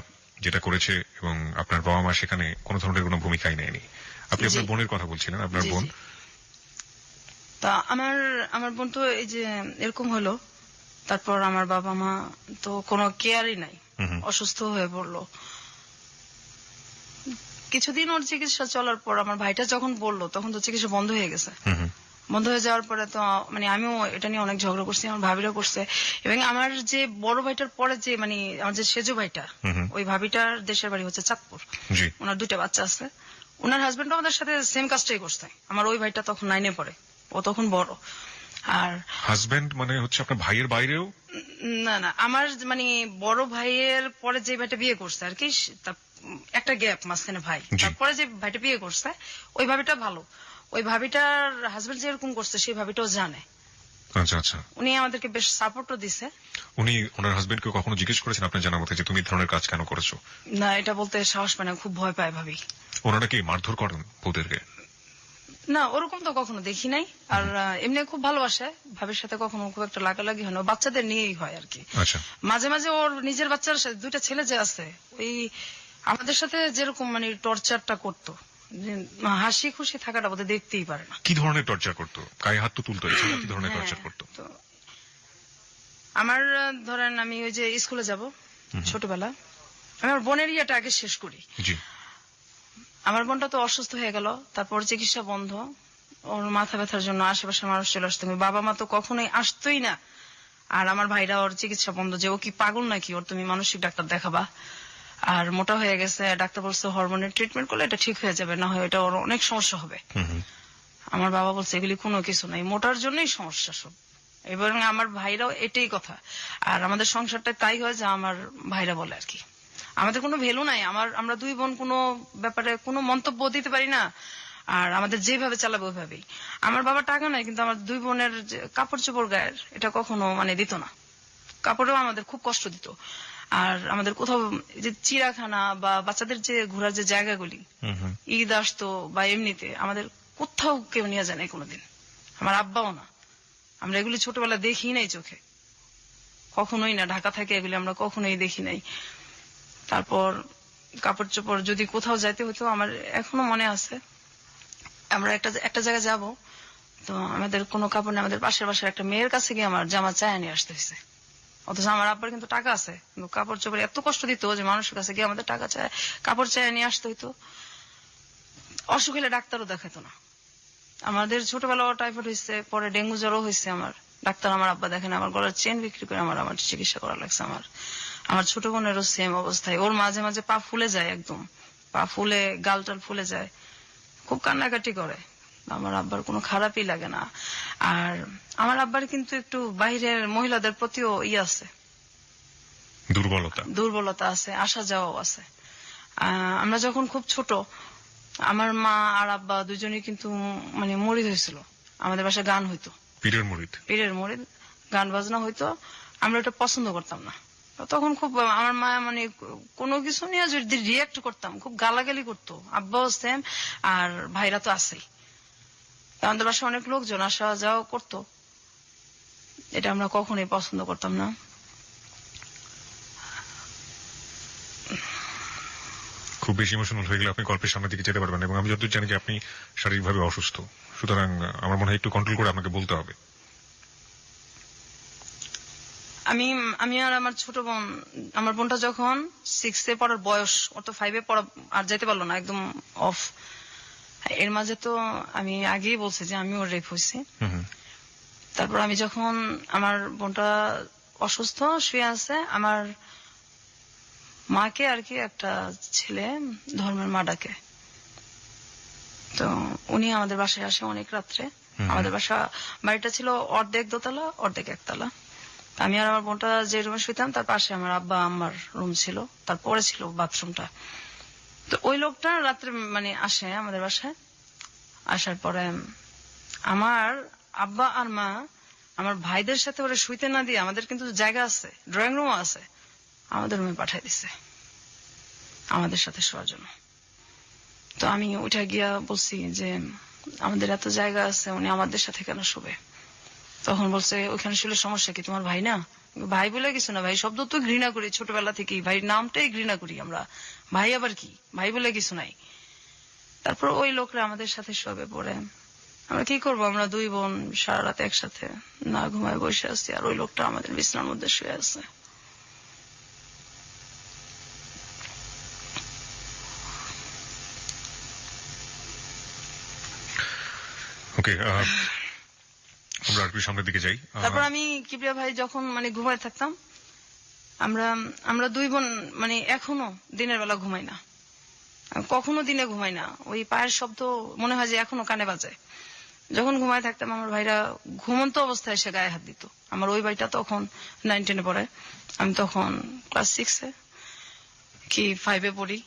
Speaker 2: যেটা করেছে, এবং আপনার বাবা মা সেখানে কোনো ধরনের কোনো ভূমিকাই নেয়নি। আপনি আপনার বোনের কথা বলছিলেন, আপনার বোন।
Speaker 1: তা আমার বোন তো এই যে এরকম হলো, তারপর আমার বাবা মা তো কোনো কেয়ারই নাই, অসুস্থ হয়ে পড়লো। কিছুদিন ওর চিকিৎসা চলার পর আমার ভাইটা যখন বললো, তখন তো চিকিৎসা বন্ধ হয়ে গেছে। বন্ধ হয়ে যাওয়ার পরে তো মানে আমিও এটা নিয়ে অনেক ঝগড়া করছি, আমার ভাবিরা করছে। এবং আমার যে বড় ভাইটার পরে যে মানে আমার যে সেজো ভাইটা, ওই ভাবিটার দেশের বাড়ি হচ্ছে চাঁদপুর। ওনার 2টা বাচ্চা আছে। ওনার হাজবেন্ড আমাদের সাথে সেম কাজটাই করছে। আমার ওই ভাইটা তখন 9-এ পড়ে, ও তখন বড়। আর
Speaker 2: হাজবেন্ড মানে হচ্ছে আপনার ভাইয়ের বাইরেও?
Speaker 1: না, আমার মানে বড় ভাইয়ের পরে যে ভাইটা বিয়ে করছে আর কি, একটা গ্যাপ মাঝখানে ভাই, তারপরে যে ভাইটা বিয়ে করছে ওই ভাবিটা ভালো। ওই ভাবিটার হাজবেন্ড যেরকম করছে সেই ভাবিটাও জানে।
Speaker 2: আচ্ছা আচ্ছা।
Speaker 1: উনি আমাদেরকে বেশ সাপোর্টও দিছে।
Speaker 2: উনি ওনার হাজবেন্ডকে কখনো জিজ্ঞেস করেছেন আপনার জানা মতে যে তুমি এই ধরনের কাজ কেন করেছো?
Speaker 1: না, এটা বলতে সাহস পায় না, খুব ভয় পায় ভাবি।
Speaker 2: ওনারা কি মারধর করেন বউদেরকে?
Speaker 1: না, ওরকম তো কখনো দেখি নাই। আর এমনি খুব ভালোবাসে, ভাবির সাথে কখনো খুব একটা লাগালাগি হয় না, ও বাচ্চাদের নিয়েই হয় আর কি।
Speaker 2: আচ্ছা।
Speaker 1: মাঝে মাঝে ওর নিজের বাচ্চার সাথে, দুইটা ছেলে যে আছে, ওই আমাদের সাথে যেরকম মানে টর্চারটা করতো, যে হাসি খুশি থাকাটা বোধহয় দেখতেই পারে না।
Speaker 2: কি ধরনের টর্চার করতো? গায়ে হাত তো তুলতো, এছাড়া কি ধরনের
Speaker 1: হ্যাঁ,
Speaker 2: টর্চার করতো?
Speaker 1: তো আমার ধরেন আমি ওই যে স্কুলে যাব ছোটবেলা, আমি আমার বোনের ইয়েটা আগে শেষ করি।
Speaker 2: জি।
Speaker 1: আমার বোনটা তো অসুস্থ হয়ে গেল, তারপর চিকিৎসা বন্ধ, ওর মাথা ব্যথার জন্য আশেপাশে মানুষ চলে আসতো, বাবা মা তো কখনোই আসতোই না। আর আমার ভাইরা, ওর চিকিৎসা বন্ধ, যে ও কি পাগল নাকি, ওর তুমি মানসিক ডাক্তার দেখাবা, আর মোটা হয়ে গেছে, ডাক্তার বলছে হরমোনের ট্রিটমেন্ট করলে এটা ঠিক হয়ে যাবে, না হয় এটা ওর অনেক সমস্যা হবে। আমার বাবা বলছে এগুলি কোনো কিছু নাই, মোটার জন্যই সমস্যা সব। এবং আমার ভাইরাও এটাই কথা। আর আমাদের সংসারটা তাই হয় যে আমার ভাইরা বলে আর কি, আমাদের কোনো ভ্যালু নাই, আমরা দুই বোন কোনো ব্যাপারে কোনো মন্তব্য দিতে পারি না, আর আমাদের যেভাবে চালাবে ওইভাবেই। আমার বাবা টাকা নাই, কিন্তু আমার দুই বোনের যে কাপড় চোপড় গায়ের, এটা কখনো মানে দিত না, কাপড়েও আমাদের খুব কষ্ট দিত। আর আমাদের কোথাও যে চিড়াখানা বা বাচ্চাদের যে ঘোরার যে জায়গাগুলি, ঈদ আসতো বা এমনিতে, আমাদের কোথাও কেউ নিয়ে যায় নাই কোনোদিন, আমার আব্বাও না। আমরা এগুলি ছোটবেলা দেখি নাই চোখে, কখনোই না, ঢাকা থেকে এগুলি আমরা কখনোই দেখি নাই। তারপর কাপড় চোপড় যদি কোথাও যাইতে হতো, আমার এখনো মনে আছে, আমরা একটা জায়গায় যাব, তো আমাদের কোনো কাপড় নেই, আমাদের পাশের বাসার একটা মেয়ের কাছে গিয়ে আমার জামা চায় নিয়ে আসতে হয়েছে। অথচ আমার আব্বার কিন্তু টাকা আছে, কিন্তু কাপড় চোপড় এত কষ্ট দিত যে মানুষের কাছে গিয়ে আমাদের টাকা চায়, কাপড় চায় নিয়ে আসতে হইতো। অসুখ হলে ডাক্তারও দেখাতো না। আমাদের ছোটবেলাও টাইফয়েড হয়েছে, পরে ডেঙ্গু জ্বরও হয়েছে, আমার ডাক্তার আমার আব্বা দেখেন, আমার গলার চেন বিক্রি করে আমার চিকিৎসা করা লাগছে। আমার ছোট বোনেরও সেম অবস্থায়, ওর মাঝে মাঝে পা ফুলে যায়, একদম পা ফুলে, গাল টাল ফুলে যায়, খুব কান্নাকাটি করে। আমার আব্বার কোনো খারাপই লাগে না। আর আমার আব্বার কিন্তু একটু বাইরের মহিলাদের প্রতিও আছে, দুর্বলতা আছে, আসা যাওয়াও আছে। আমরা যখন খুব ছোট, আমার মা আর আব্বা দুজনেই কিন্তু মানে মরিদ হয়েছিল, আমাদের বাসায় গান হইতো, পীরের মরিদ, গান বাজনা হইতো, আমরা ওটা পছন্দ করতাম না। তখন খুব আমার মা মানে কোনো কিছু নিয়ে যদি রিয়াক্ট করতাম, খুব গালাগালি করতো, আব্বাও সেম, আর ভাইরা তো আছেই। আমাদের বাসায় অনেক লোকজন আসা যাওয়া করতো, এটা আমরা কখনোই পছন্দ করতাম না।
Speaker 2: খুব বেশি ইমোশনাল হয়ে গেলে আপনি গল্পের সামনের দিকে যেতে পারবেন, এবং আমি যতদূর জানি যে আপনি শারীরিকভাবে অসুস্থ, সুতরাং আমার মনে হয় একটু কন্ট্রোল করে আপনাকে বলতে হবে।
Speaker 1: আমি আর আমার ছোট বোন, আমার বোনটা যখন 6-এ পড়ার বয়স, ওর তো 5-এ পড়া আর যাইতে পারলো না, একদম অফ। এর মাঝে তো আমি আগেই বলছি যে আমি ওর রেপ হয়েছি। তারপর আমি যখন, আমার বোনটা অসুস্থ শুয়ে আছে, আমার মাকে আর কি একটা ছেলে ধর্মের মা ডাকে, তো উনি আমাদের বাসায় আসে অনেক রাত্রে। আমাদের বাড়িটা ছিল অর্ধেক দোতলা অর্ধেক একতলা। আমি আর আমার বোনটা যে রুমে শুইতাম, তার পাশে আমার আব্বা আম্মার রুম ছিল, তারপরে ছিল বাথরুমটা। তো ওই লোকটা রাত্রে মানে আসে আমাদের বাসায়, আসার পরে আমার আব্বা আর মা আমার ভাইদের সাথে ওরা শুইতে না দিয়ে, আমাদের কিন্তু জায়গা আছে, ড্রয়িং রুমও আছে, আমাদের রুমে পাঠাই দিছে আমাদের সাথে শোয়ার জন্য। তো আমি উঠে গিয়া বলছি যে আমাদের এত জায়গা আছে, উনি আমাদের সাথে কেন শোবে? তখন বলছে ওইখানে শুলে সমস্যা কি, তোমার ভাই না? ভাই বলে কিছু না, ভাই শব্দ তো ঘৃণা করি ছোটবেলা থেকেই, ভাই নামটাই ঘৃণা করি আমরা, ভাই আবার কি, ভাই বলে কিছু নাই। তারপর ওই লোকরা আমাদের সাথে শোবে, পড়ে আমরা কি করবো, আমরা দুই বোন সারা রাত একসাথে না ঘুমায় বসে আছি, আর ওই লোকটা আমাদের বিছানার মধ্যে শুয়ে আছে।
Speaker 2: ওকে, আমরা আর একটু সামনের দিকে যাই।
Speaker 1: তারপর আমি কিবরিয়া ভাই যখন মানে ঘুমায় থাকতাম, আমরা দুই বোন মানে এখনো দিনের বেলা ঘুমাই না, কখনো দিনে ঘুমাই না, ওই পায়ের শব্দ মনে হয় যে এখনো কানে বাজে। যখন ঘুমায় থাকতাম, আমার ভাইরা ঘুমন্ত অবস্থায় এসে গায়ে হাত দিত। আমার ওই ভাইটা তখন 9-10-এ পড়ে, আমি তখন ক্লাস 6-এ কি 5-এ পড়ি।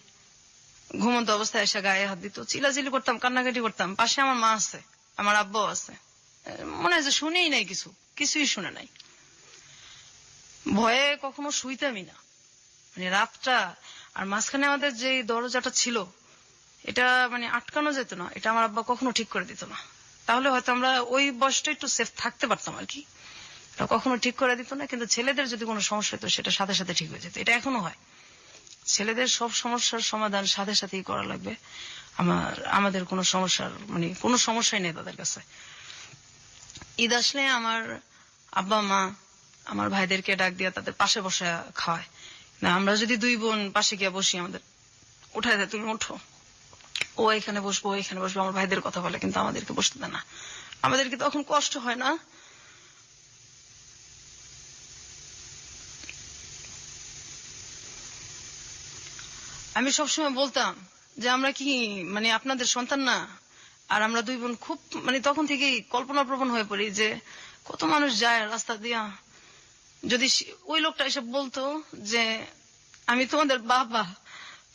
Speaker 1: ঘুমন্ত অবস্থায় এসে গায়ে হাত দিত, চিলাচিলি করতাম, কান্নাকাটি করতাম। পাশে আমার মা আছে, আমার আব্বাও আছে, মনে হয় যে শুনেই নাই কিছু, কিছুই শুনে নাই। ভয়ে কখনো শুইতামই না, মানে রাতটা। আর মাঝখানে আমাদের যে দরজাটা ছিল এটা মানে আটকানো যেত না, এটা আমার আব্বা কখনো ঠিক করে দিত না। তাহলে হয়তো আমরা ওই বয়সটা একটু সেফ থাকতে পারতাম আর কি। এটা কখনো ঠিক করে দিত না, কিন্তু ছেলেদের যদি কোনো সমস্যা হতো সেটা সাথে সাথে ঠিক হয়ে যেত। এটা এখনো হয়, ছেলেদের সব সমস্যার সমাধান সাথে সাথেই করা লাগবে। আমাদের কোনো সমস্যার মানে কোনো সমস্যাই নেই তাদের কাছে। ঈদ আসলে আমার আব্বা মা আমার ভাইদেরকে ডাক দিয়ে তাদের পাশে বসে খাওয়ায় না। আমরা যদি দুই বোন পাশে গিয়ে বসি, আমাদের উঠায় দেয়, তুমি ওঠো, ও এখানে বসবো, ও এখানে বসবো, আমার ভাইদের কথা বলে, কিন্তু আমাদেরকে বসতে দেয় না। আমাদেরকে তখন কষ্ট হয় না? আমি সবসময় বলতাম যে আমরা কি মানে আপনাদের সন্তান না? আর আমরা দুই বোন খুব মানে তখন থেকেই কল্পনা প্রবণ হয়ে পড়ি যে কত মানুষ যায় রাস্তা দিয়া, যদি ওই লোকটা এসে বলতো যে আমি তোমাদের বাবা,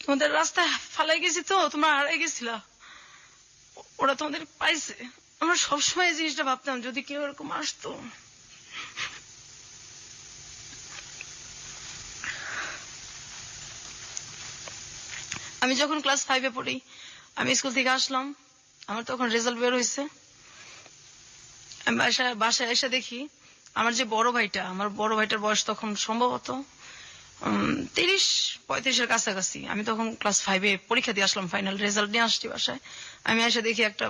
Speaker 1: তোমাদের রাস্তায় ফালাই গেছি, তো তোমরা হারাই গেছিলা, ওরা তোমাদের পাইছে। আমরা সবসময় এই জিনিসটা ভাবতাম, যদি কেউ এরকম আসতো। আমি যখন ক্লাস 5-এ পড়ি, আমি স্কুল থেকে আসলাম, আমার তখন রেজাল্ট বের হয়েছে। আমি বাসায় এসে দেখি আমার যে বড় ভাইটা, আমার বড় ভাইটার বয়স তখন সম্ভবত 30-35-এর কাছাকাছি। আমি তখন ক্লাস 5-এ পরীক্ষা দিয়ে আসলাম, ফাইনাল রেজাল্ট নিয়ে আসছি বাসায়। আমি এসে দেখি একটা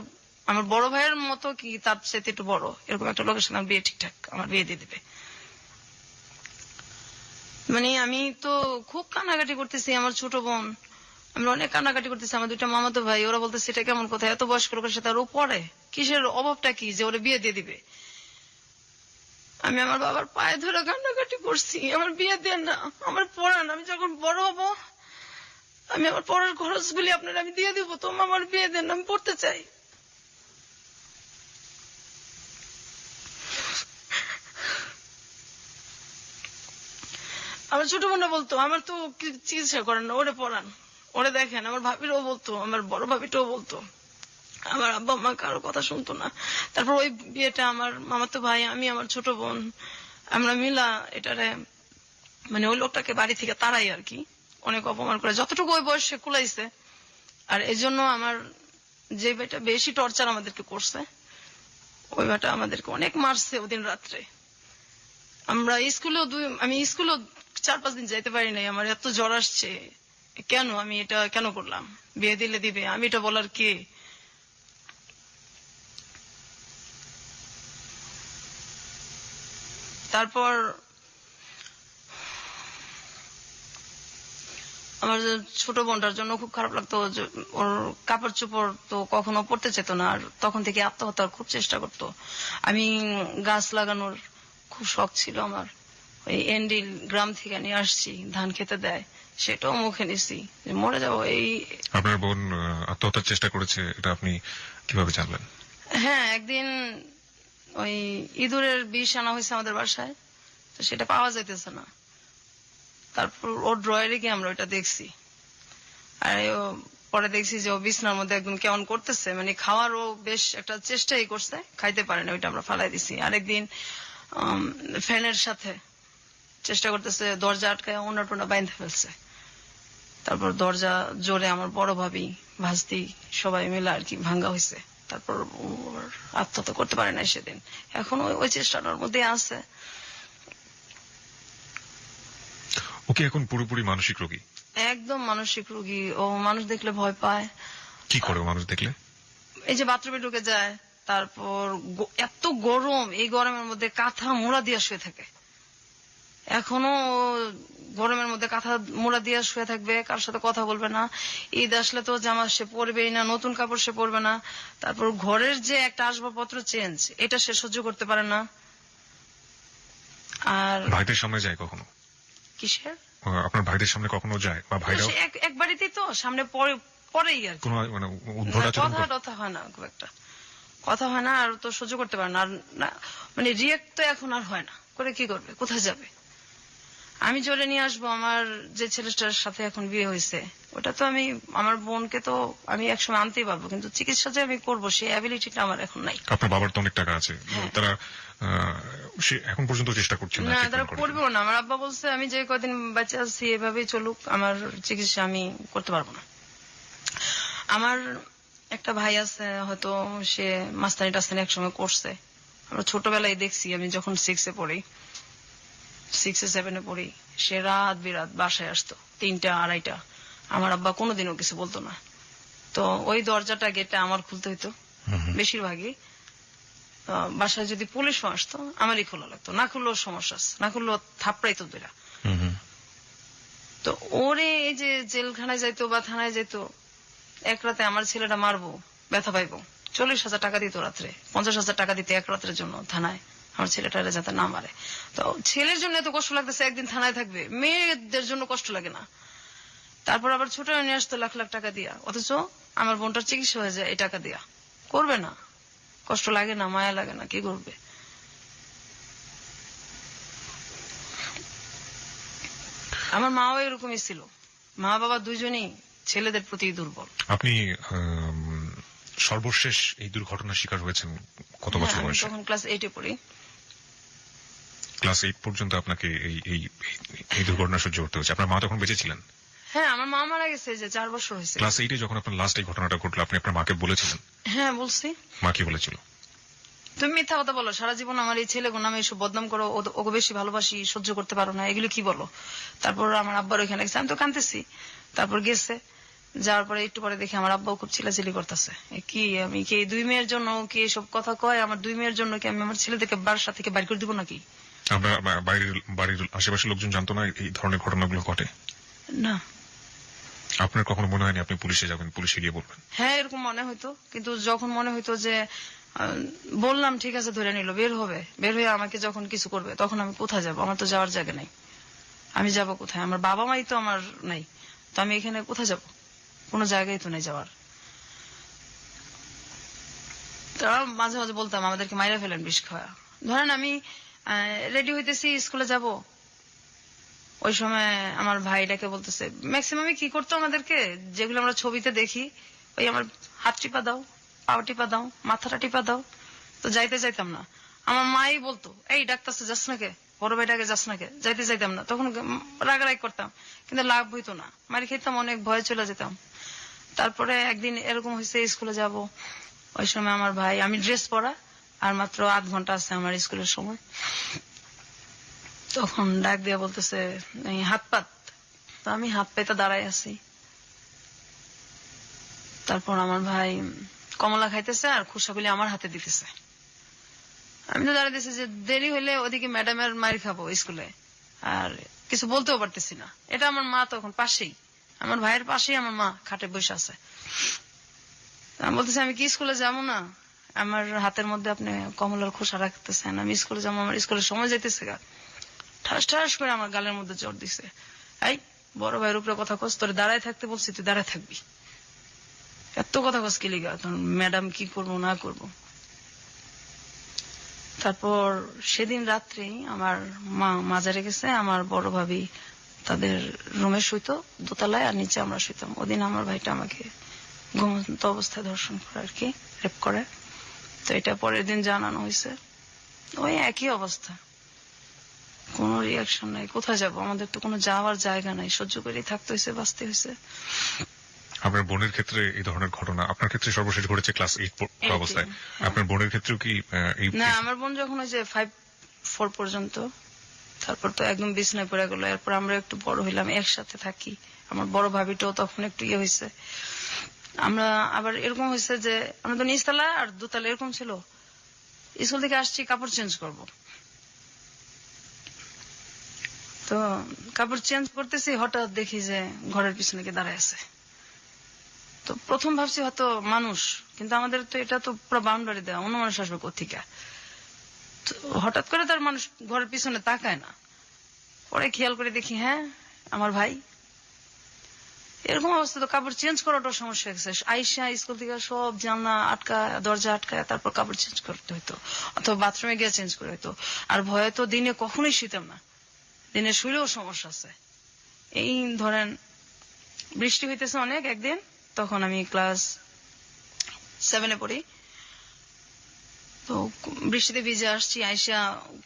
Speaker 1: আমার বড় ভাইয়ের মতো কি তার সাথে একটু বড় এরকম একটা লোকের সঙ্গে বিয়ে ঠিকঠাক আমার বিয়ে দিয়ে দিবে। মানে আমি তো খুব কান্নাকাটি করতেছি, আমার ছোট বোন, আমরা অনেক কান্নাকাটি করতেছি, আমার দুইটা মামাতো ভাই, ওরা বলতেছে এটা কেমন কথা, এত বয়স্ক লোকের সাথে আর ও পড়ে, কিসের অভাবটা কি যে ওরা বিয়ে দিয়ে দিবে। আমি আমার বাবার পায়ে ধরে কান্নাকাটি করছি, আমার বিয়ে দেন না, আমার পড়ান, আমি যখন বড় হব আমি আমার পড়ার খরচ গুলি আপনার আমি দিয়ে দিব, তো আমার বিয়ে দেন, আমি পড়তে চাই। আমার ছোট বোনরা বলতো আমার তো চিকিৎসা করেন না, ওরে পড়ান, ওরে দেখেন। আমার ভাবিরাও বলতো, আমার বড় ভাবিটাও বলতো। আমার আব্বা মা কারো কথা শুনতো না। তারপর ওই বিয়েটা আমার মামাতো ভাই, আমি, আমার ছোট বোন, আমরা মিলা এটারে মানে ওই লোকটাকে বাড়ি থেকে তাড়াই আর কি, অনেক অপমান করে যতটুকু ওই বয়সে কুলাইছে। আর এই জন্য আমার যে ভাইটা বেশি টর্চার আমাদেরকে করছে, ওই ভাইটা আমাদেরকে অনেক মারছে ওদিন রাত্রে। আমরা আমি স্কুলেও 4-5 দিন যাইতে পারি নাই, আমার এত জ্বর আসছে। কেন আমি এটা কেন করলাম? বিয়ে দিলে দিবে, আমি এটা বলার কে? তারপর আমার ছোট বোনটার জন্য খুব খারাপ লাগতো, ওর কাপড় চোপড় তো কখনো পড়তে চেত না, আর তখন থেকে আত্মহত্যার খুব চেষ্টা করতো। আমি গাছ লাগানোর খুব শখ ছিল আমার, ওই এন্ডিল গ্রাম থেকে নিয়ে আসছি, ধান খেতে দেয়, সেটাও মুখে নিছি যে মরে যাবো। এই
Speaker 2: আপনার বোন আত্মহত্যার চেষ্টা করেছে, এটা আপনি কিভাবে জানলেন?
Speaker 1: হ্যাঁ, একদিন ওই ইঁদুরের বিষ আনা হয়েছে আমাদের বাসায়, তো সেটা পাওয়া যাইতেছে না। তারপর ওর ড্রয়ারে গিয়ে আমরা ওইটা দেখছি, আর পরে দেখছি যে ও বিছনার মধ্যে একদম কেমন করতেছে, মানে খাওয়ারও বেশ একটা চেষ্টাই করছে, খাইতে পারে না, ওইটা আমরা ফালাই দিছি। আরেকদিন ফ্যানের সাথে চেষ্টা করতেছে, দরজা আটকায় ওনা টোনা বাইন্ধে ফেলছে। তারপর দরজা জোরে আমার বড় ভাবি, ভাস্তি সবাই মিলে আর কি ভাঙ্গা হয়েছে। তারপর আত্মহত্যা করতে পারে না সেদিন, এখন ওই চেষ্টাটার মধ্যে আছে।
Speaker 2: ওকে এখন পুরোপুরি মানসিক রোগী?
Speaker 1: একদম মানসিক রোগী। ও মানুষ দেখলে ভয় পায়।
Speaker 2: কি করে মানুষ দেখলে?
Speaker 1: এই যে বাথরুমে ঢুকে যায়, তারপর এত গরম, এই গরমের মধ্যে কাঁথা মোড়া দিয়ে শুয়ে থাকে। এখনো গরমের মধ্যে কাঁথা মোড়া দিয়ে শুয়ে থাকবে, কার সাথে কথা বলবে না। ঈদ আসলে তো জামা সে পরবেই না, নতুন কাপড় সে পরবে না। তারপর ঘরের যে একটা আসবাবপত্র চেঞ্জ, এটা সে সহ্য করতে পারে না। আর
Speaker 2: ভাইদের সামনে যায় কখনো?
Speaker 1: কিসের?
Speaker 2: আপনার ভাইদের সামনে কখনো যায়? বা ভাইরাও
Speaker 1: এক বাড়িতেই তো, সামনে পরেই আর
Speaker 2: কোনো মানে উদ্ভট আচরণ করে?
Speaker 1: কথা হয় না, খুব একটা কথা হয় না, আর তো সহ্য করতে পারে না। আর মানে রিয়েক্ট তো এখন আর হয় না, করে কি করবে, কোথায় যাবে? আমি জোরে নিয়ে আসবো, আমার যে ছেলেটার সাথে এখন বিয়ে হয়েছে ওটা তো আমি, আমার বোনকে তো আমি একসময় আনতেই পারবো, কিন্তু চিকিৎসা যে আমি করবো সেই অ্যাবিলিটিটা আমার এখন নাই।
Speaker 2: আপনার বাবার তো অনেক টাকা আছে,
Speaker 1: হ্যাঁ।
Speaker 2: তারা সে এখন পর্যন্ত চেষ্টা করছে না
Speaker 1: না
Speaker 2: treatment
Speaker 1: তারা
Speaker 2: করার
Speaker 1: করবেও না। আমার আব্বা বলছে আমি যে কদিন বাচ্চা আছি এভাবেই চলুক, আমার চিকিৎসা আমি করতে পারবো না। আমার একটা ভাই আছে, হয়তো সে মাস্তানি টাস্তানি একসময় করছে, আমরা ছোটবেলায় দেখছি। আমি যখন 6-এ পড়ি, 6-7-এ পড়ি, সে রাত বিরাত বাসায় আসতো 3টা 2:30টা। আমার আব্বা কোনোদিনও কিছু বলতো না। তো ওই দরজাটা গেটটা আমার খুলতে হইতো বেশিরভাগই। বাসায় যদি পুলিশও আসতো আমারই খোলা লাগতো, না খুললেও সমস্যা আছে, না খুললেও থাপড়াইতো দুইটা। তো ওরে এই যে জেলখানায় যাইতো বা থানায় যাইতো, এক রাতে আমার ছেলেটা মারবো, ব্যথা পাইবো, 40,000 টাকা দিত রাত্রে, 50,000 টাকা দিতে এক রাতের জন্য থানায়, আমার ছেলেটারে যাতে না মারে। তো ছেলের জন্য এত কষ্ট লাগতেছে, একদিন থানায় থাকবে, মেয়েদের জন্য কষ্ট লাগে না। তারপর আবার ছোট নিয়ে আসতো লাখ লাখ টাকা দিয়া, অথচ আমার বোনটার চিকিৎসা হয়ে যায় এই টাকা দিয়া। করবে না? কষ্ট লাগে না? মায়া লাগে না? কি করবে? আমার মাও এরকমই ছিল, মা বাবা দুইজনই ছেলেদের প্রতি দুর্বল।
Speaker 2: আপনি সর্বশেষ এই দুর্ঘটনার শিকার হয়েছেন কত বছর
Speaker 1: আমি
Speaker 2: বয়সে?
Speaker 1: তখন ক্লাস 8-এ পড়ি।
Speaker 2: ক্লাস 8 পর্যন্ত আপনাকে এই এই এই দুর্ঘটনা সহ্য করতে হয়েছে। আপনার মা তখন বেঁচে ছিলেন?
Speaker 1: হ্যাঁ, আমার মা মারা গেছে যে 4 বছর হয়েছে।
Speaker 2: ক্লাস 8-এ যখন আপনার লাস্ট এই ঘটনাটা ঘটলো, আপনি আপনার মাকে বলেছিলেন?
Speaker 1: হ্যাঁ বলছি।
Speaker 2: মা কি বলেছিল?
Speaker 1: তুমি মিথ্যা কথা বলো, সারা জীবন আমার এই ছেলে নামে এসব বদনাম করো, ওকে বেশি ভালোবাসি, সহ্য করতে পারো না, এগুলো কি বলো? তারপর আমার আব্বার ওইখানে গেছে, আমি তো কাঁদতেছি। তারপর গেছে, যাওয়ার পরে একটু পরে দেখি আমার আব্বাও খুব চিল্লাচিল্লি করতেছে। কি আমি কি এই 2 মেয়ের জন্য কি এসব কথা কয়? আমার 2 মেয়ের জন্য কি আমি আমার ছেলেদেরকে বাসা থেকে বাইর করে দিব নাকি?
Speaker 2: আপনার বাড়ির আশেপাশের লোকজন জানতো না এই ধরনের ঘটনাগুলো ঘটে?
Speaker 1: না।
Speaker 2: আপনার কখনো মনে হয়নি আপনি পুলিশে যাবেন, পুলিশে গিয়ে বলবেন?
Speaker 1: হ্যাঁ, এরকম মনে হইতো, কিন্তু যখন মনে হইতো যে বললাম ঠিক আছে ধরে নিল, বের হবে, বের হয়ে আমাকে যখন কিছু করবে, তখন আমি কোথায় যাব? আমার তো যাওয়ার জায়গা নাই, আমি যাব কোথায়? আমার বাবা মাই তো আমার নাই, তো আমি এখানে কোথায় যাব? কোনো জায়গায় তো নেই যাওয়ার। তারা মাঝে মাঝে বলতাম আমাদেরকে মাইরা ফেলেন বিষ খাওয়া। ধরেন আমি রেডি হইতেছি স্কুলে যাব, ওই সময় আমার ভাইটাকে বলতেছে, ম্যাক্সিমামই কি করতো আমাদেরকে, যেগুলো আমরা ছবিতে দেখি, ওই আমার হাত টিপা দাও, পা টিপা দাও, মাথাটা টিপা দাও। তো যাইতে চাইতাম না। আমার মাই বলতো, এই ডাক্তারছে যাস না কে, বড় ভাইটাকে যাস না কে, যাইতে চাইতাম না। তখন রাগারাগ করতাম, কিন্তু লাভ হইতো না, মারি খেতাম, অনেক ভয়ে চলে যেতাম। তারপরে একদিন এরকম হয়েছে, স্কুলে যাব, ওই সময় আমার ভাই, আমি ড্রেস পরা আর মাত্র 8 ঘন্টা আছে আমার স্কুলের সময়, তখন ডাক দিয়ে বলতেছে হাত পাত। তো আমি হাত পেতে দাঁড়াই আছি। তারপর আমার ভাই কমলা খাইতেছে আর খুশাগুলি আমার হাতে দিতেছে। আমি তো দাঁড়াইতেছি যে দেরি হইলে ওদিকে ম্যাডামের মার খাবো স্কুলে, আর কিছু বলতেও পারতেছি না। এটা আমার মা তখন পাশেই, আমার ভাইয়ের পাশেই আমার মা খাটে বসে আছে। আমি বলতেছি আমি কি স্কুলে যাবো না? আমার হাতের মধ্যে আপনি কমলার খোসা রাখতেছেন, আমি স্কুলে যাবো, আমার স্কুলের সময় যাইতেছে গা। ঠাস ঠাস করে আমার গালের মধ্যে জ্বর দিছে। এই বড় ভাইয়ের উপরে কথা কস, তোর দাঁড়ায় থাকতে বলছি, তুই দাঁড়ায় থাকবি, এত কথা কস কি লিগা? ম্যাডাম কি করবো না করবো। তারপর সেদিন রাত্রে আমার মা মাজারে গেছে, আমার বড় ভাবি তাদের রুমে শুইতো দোতলায়, আর নিচে আমরা শুইতাম। ওদিন আমার ভাইটা আমাকে ঘুমন্ত অবস্থায় ধর্ষণ করে আর কি, রেপ করে। তো এটা পরের দিন জানানো হয়েছে, ওই একই অবস্থা, কোনো রিয়াকশন নাই। কোথায় যাব? আমাদের তো কোনো যাওয়ার জায়গা নাই, সহ্য করেই থাকতে হয়েছে, বাঁচতে হয়েছে।
Speaker 2: আপনার বোনের ক্ষেত্রে এই ধরনের ঘটনা, আপনার ক্ষেত্রে সর্বশেষ ঘটেছে ক্লাস 8 অবস্থায়,
Speaker 1: হ্যাঁ।
Speaker 2: আপনার বোনের ক্ষেত্রেও কি এই?
Speaker 1: না, আমার বোন যখন ওই যে 5-4 পর্যন্ত, তারপর তো একদম বিছনায় পড়ে গেল। এরপর আমরা একটু বড় হইলাম, একসাথে থাকি। আমার বড় ভাবিটাও তখন একটু ইয়ে হয়েছে। আমরা আবার এরকম হয়েছে যে আমরা তো নিচতলা আর দোতলা এরকম ছিল, স্কুল থেকে আসছি কাপড় চেঞ্জ করব, তো কাপড় চেঞ্জ করতেছি, হঠাৎ দেখি যে ঘরের পিছনে কে দাঁড়ায় আছে। তো প্রথম ভাবছি হয়তো মানুষ, কিন্তু আমাদের তো এটা তো পুরো বাউন্ডারি দেওয়া, অন্য মানুষ আসবে কোথেকে। তো হঠাৎ করে তার মানুষ ঘরের পিছনে তাকায় না, পরে খেয়াল করে দেখি হ্যাঁ আমার ভাই। এরকম অবস্থা, তো কাপড় চেঞ্জ করাটাও সমস্যা হয়ে গেছে। আইসা স্কুল থেকে সব জানলা আটকায়, দরজা আটকায়, তারপর কাপড় চেঞ্জ করতে হইতো, অথবা বাথরুমে গিয়ে চেঞ্জ করে হইতো। আর ভয়ে তো দিনে কখনোই শুইতাম না, দিনে শুইলেও সমস্যা আছে। এই ধরেন বৃষ্টি হইতেছে অনেক একদিন, তখন আমি ক্লাস 7-এ পড়ি। তো বৃষ্টিতে ভিজে আসছি, আইসা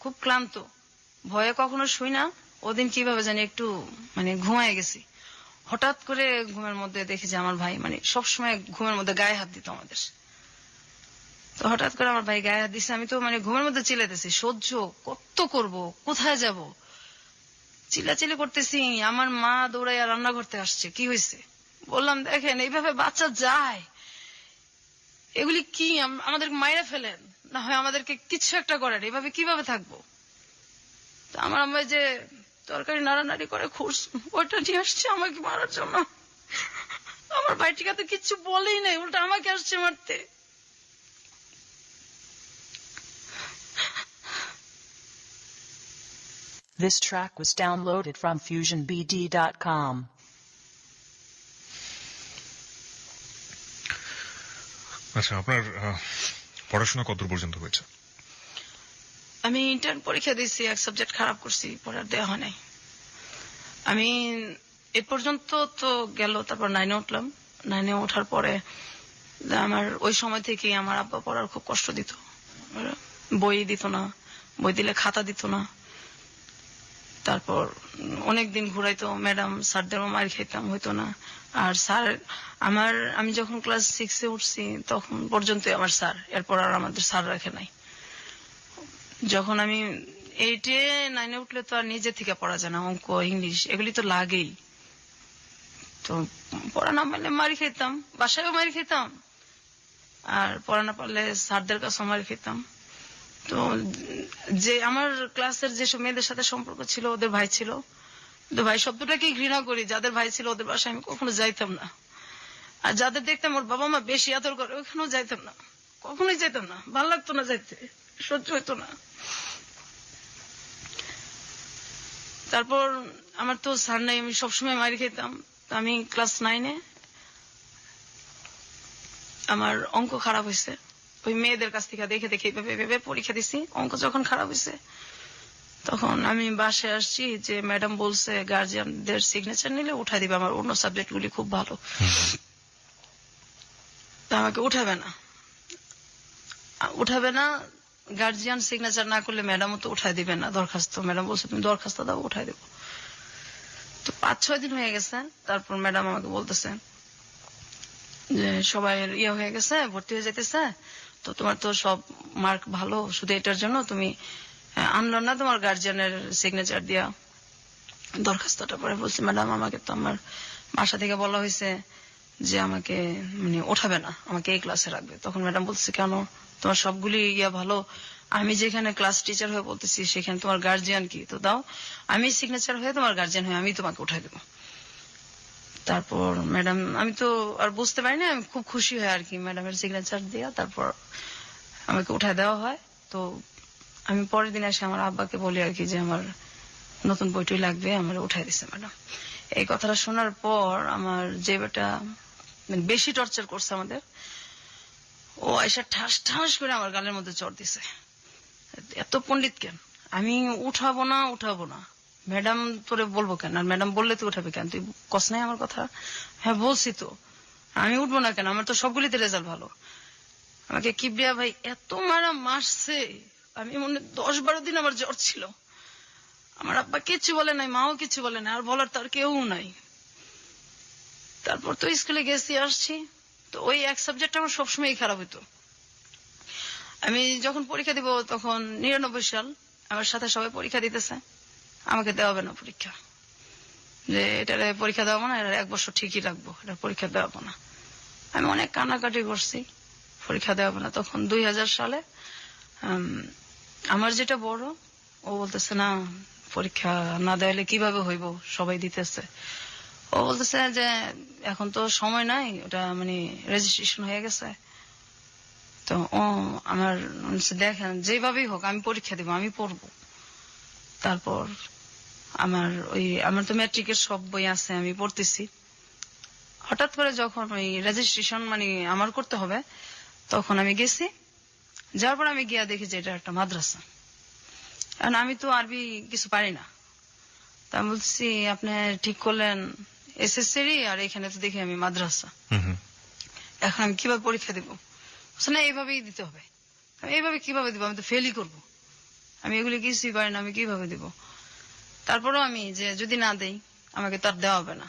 Speaker 1: খুব ক্লান্ত, ভয়ে কখনো শুই না। ওদিন কিভাবে জানি একটু মানে ঘুমায় গেছি। হঠাৎ করে ঘুমের মধ্যে দেখি যে আমার ভাই মানে সবসময় ঘুমের মধ্যে গায়ে হাত দিত আমাদের। তো হঠাৎ করে আমার ভাই গায়ে হাত দিছে, আমি তো মানে ঘুমের মধ্যে চিল্লাইতেছি, সহ্য কত করব, কোথায় যাব, চিল্লাচিল্লি করতেছি। আমার মা দৌড়াইয়া রান্না করতে আসছে, কি হয়েছে বললাম, দেখেন এইভাবে বাচ্চা যায়, এগুলি কি আমাদের মাইরে ফেলেন, না হয় আমাদেরকে কিছু একটা করেন, এভাবে কিভাবে থাকবো। তো আমার আম্মা যে তরকারি নাড়ানাড়ি করে খুঁড়স, ওইটা নিয়ে আসছে আমাকে মারার জন্য। আমার ভাইটিকে তো কিচ্ছু বলেই নাই, উল্টা আমাকে আসছে মারতে।
Speaker 3: This track was downloaded from FusionBD.com.
Speaker 2: আচ্ছা, আপনার পড়াশোনা কতদূর পর্যন্ত হয়েছে?
Speaker 1: আমি ইন্টার্ন পরীক্ষা দিয়েছি, এক সাবজেক্ট খারাপ করছি, পরে আর দেওয়া হয় নাই। আমি এ পর্যন্ত তো গেল, তারপর 9-এ উঠলাম। 9-এ ওঠার পরে আমার ওই সময় থেকে আমার আব্বা পড়ার খুব কষ্ট দিত, বই দিত না, বই দিলে খাতা দিত না। তারপর অনেকদিন ঘুরাইতো, ম্যাডাম স্যারদেরও মার খেতাম, হইতো না। আর স্যার আমি যখন ক্লাস 6-এ উঠছি তখন পর্যন্ত আমার স্যার, এরপর আর আমাদের স্যার রাখে নাই। যখন আমি 8-এ 9-এ উঠলে তো আর নিজে থেকে পড়া যায় না, অঙ্ক ইংলিশ এগুলি তো লাগেই। তো পড়া না পারলে মারি খেতাম, বাসায়ও মারি খেতাম, আর পড়া না পারলে স্যারদের কাছেও মারি খেতাম। তো যে আমার ক্লাসের যেসব মেয়েদের সাথে সম্পর্ক ছিল, ওদের ভাই ছিল, তো ভাই শব্দটাকেই ঘৃণা করি। যাদের ভাই ছিল ওদের বাসায় আমি কখনো যাইতাম না। আর যাদের দেখতাম ওর বাবা মা বেশি আদর করে, ওখানেও যাইতাম না, কখনোই যাইতাম না, ভালো লাগতো না যাইতে, সহ্য হইতো না। তারপর আমার তো স্যার নাই, আমি সবসময় মারি খেতাম। আমি ক্লাস 9-এ আমার অঙ্ক খারাপ হয়েছে, ওই মেয়েদের কাছ থেকে দেখে দেখে ভেবে পরীক্ষা দিছি। অঙ্ক যখন খারাপ হয়েছে তখন আমি বাসায় আসছি, যে ম্যাডাম বলছে গার্জিয়ানদের সিগনেচার নিলে উঠাই দিবে, আমার অন্য সাবজেক্ট গুলি খুব ভালো, তা আমাকে উঠাবে না, গার্জিয়ান সিগনেচার না করলে ম্যাডামও তো উঠাই দিবে না দরখাস্ত। ম্যাডাম বলছে তুমি দরখাস্ত দাও, উঠাই দেবো। তো 5-6 দিন হয়ে গেছে, তারপর ম্যাডাম আমাকে বলতেছে যে সবাই ইয়ে হয়ে গেছে, ভর্তি হয়ে যেতেছে, তো তোমার তো সব মার্ক ভালো, শুধু এটার জন্য তুমি আনলো না তোমার গার্জিয়ানের সিগনেচার দিয়া দরখাস্তটা। পরে বলছি ম্যাডাম আমাকে তো আমার বাসা থেকে বলা হয়েছে যে আমাকে মানে ওঠাবে না, আমাকে এই ক্লাসে রাখবে। তখন ম্যাডাম বলছে কেন, তোমার সবগুলি ইয়া ভালো, আমি যেখানে ক্লাস টিচার হয়ে বলতেছি সেখানে তোমার গার্জিয়ান কি, তো দাও আমি সিগনেচার হয়ে তোমার গার্জিয়ান হয়ে আমি তোমাকে উঠাই দেবো। তারপর ম্যাডাম, আমি তো আর বুঝতে পারি না, আমি খুব খুশি হয় আর কি, ম্যাডামের সিগনেচার দিয়া তারপর আমাকে উঠায় দেওয়া হয়। তো আমি পরের দিন এসে আমার আব্বাকে বলি আর কি যে আমার নতুন বইটই লাগবে, আমার উঠাই দিচ্ছে ম্যাডাম। এই কথাটা শোনার পর আমার যে বেটা মানে বেশি টর্চার করছে আমাদের, ও এসে ঠাস ঠাস করে আমার গালের মধ্যে চড় দিছে, এত পণ্ডিত কেন, আমি উঠাবো না, ম্যাডাম তোরে বলবো কেন, আর ম্যাডাম বললে তুই উঠাবি কেন, তুই কস নাই আমার কথা। হ্যাঁ বলছি তো, আমি উঠবো না কেন, আমার তো সবগুলিতে রেজাল্ট ভালো। আমাকে কিবরিয়া ভাই এত মারছে, আমি মনে 10-12 দিন আমার জ্বর ছিল। আমার আব্বা কিচ্ছু বলে নাই, মাও কিছু বলে নাই, আর বলার তার কেউ নাই। তারপর তো স্কুলে গেছি আসছি, তো ওই এক সাবজেক্ট আমার সবসময় খারাপ হতো। আমি যখন পরীক্ষা দিব তখন 99 সাল, আমার সাথে সবাই পরীক্ষা দিতেছে, আমাকে দেওয়া হবে না পরীক্ষা, যে এটার পরীক্ষা দেওয়া না, এটা 1 বছর ঠিকই রাখবো, এটা পরীক্ষা দেওয়া না। আমি অনেক কান্নাকাটি করছি, পরীক্ষা দেওয়া না। তখন 2000 সালে আমার যেটা বড়, ও বলতেছে না পরীক্ষা না দেওয়ালে কিভাবে হইব, সবাই দিতেছে। ও বলতেছে যে এখন তো সময় নাই, ওটা মানে রেজিস্ট্রেশন হয়ে গেছে। তো ও আমার দেখেন যেভাবেই হোক আমি পরীক্ষা দিব, আমি পড়বো। তারপর আমার তো ম্যাট্রিকের সব বই আছে, আমি পড়তেছি। হঠাৎ করে যখন ওই রেজিস্ট্রেশন মানে আমার করতে হবে, তখন আমি গেছি, যাওয়ার পর আমি গিয়া দেখি যে এটা একটা মাদ্রাসা। কারণ আমি তো আরবি কিছু পারি না, তা আমি বলছি আপনি ঠিক করলেন এসএসসি আর এখানে তো দেখি আমি মাদ্রাসা, এখন আমি কিভাবে পরীক্ষা দিব, না এইভাবেই দিতে হবে। আমি এইভাবে কিভাবে দিব, আমি তো ফেলই করব, আমি এগুলি কিছুই পারি না, আমি কিভাবে দিব। তারপরেও আমি যে যদি না দেই আমাকে তার দেওয়া হবে না,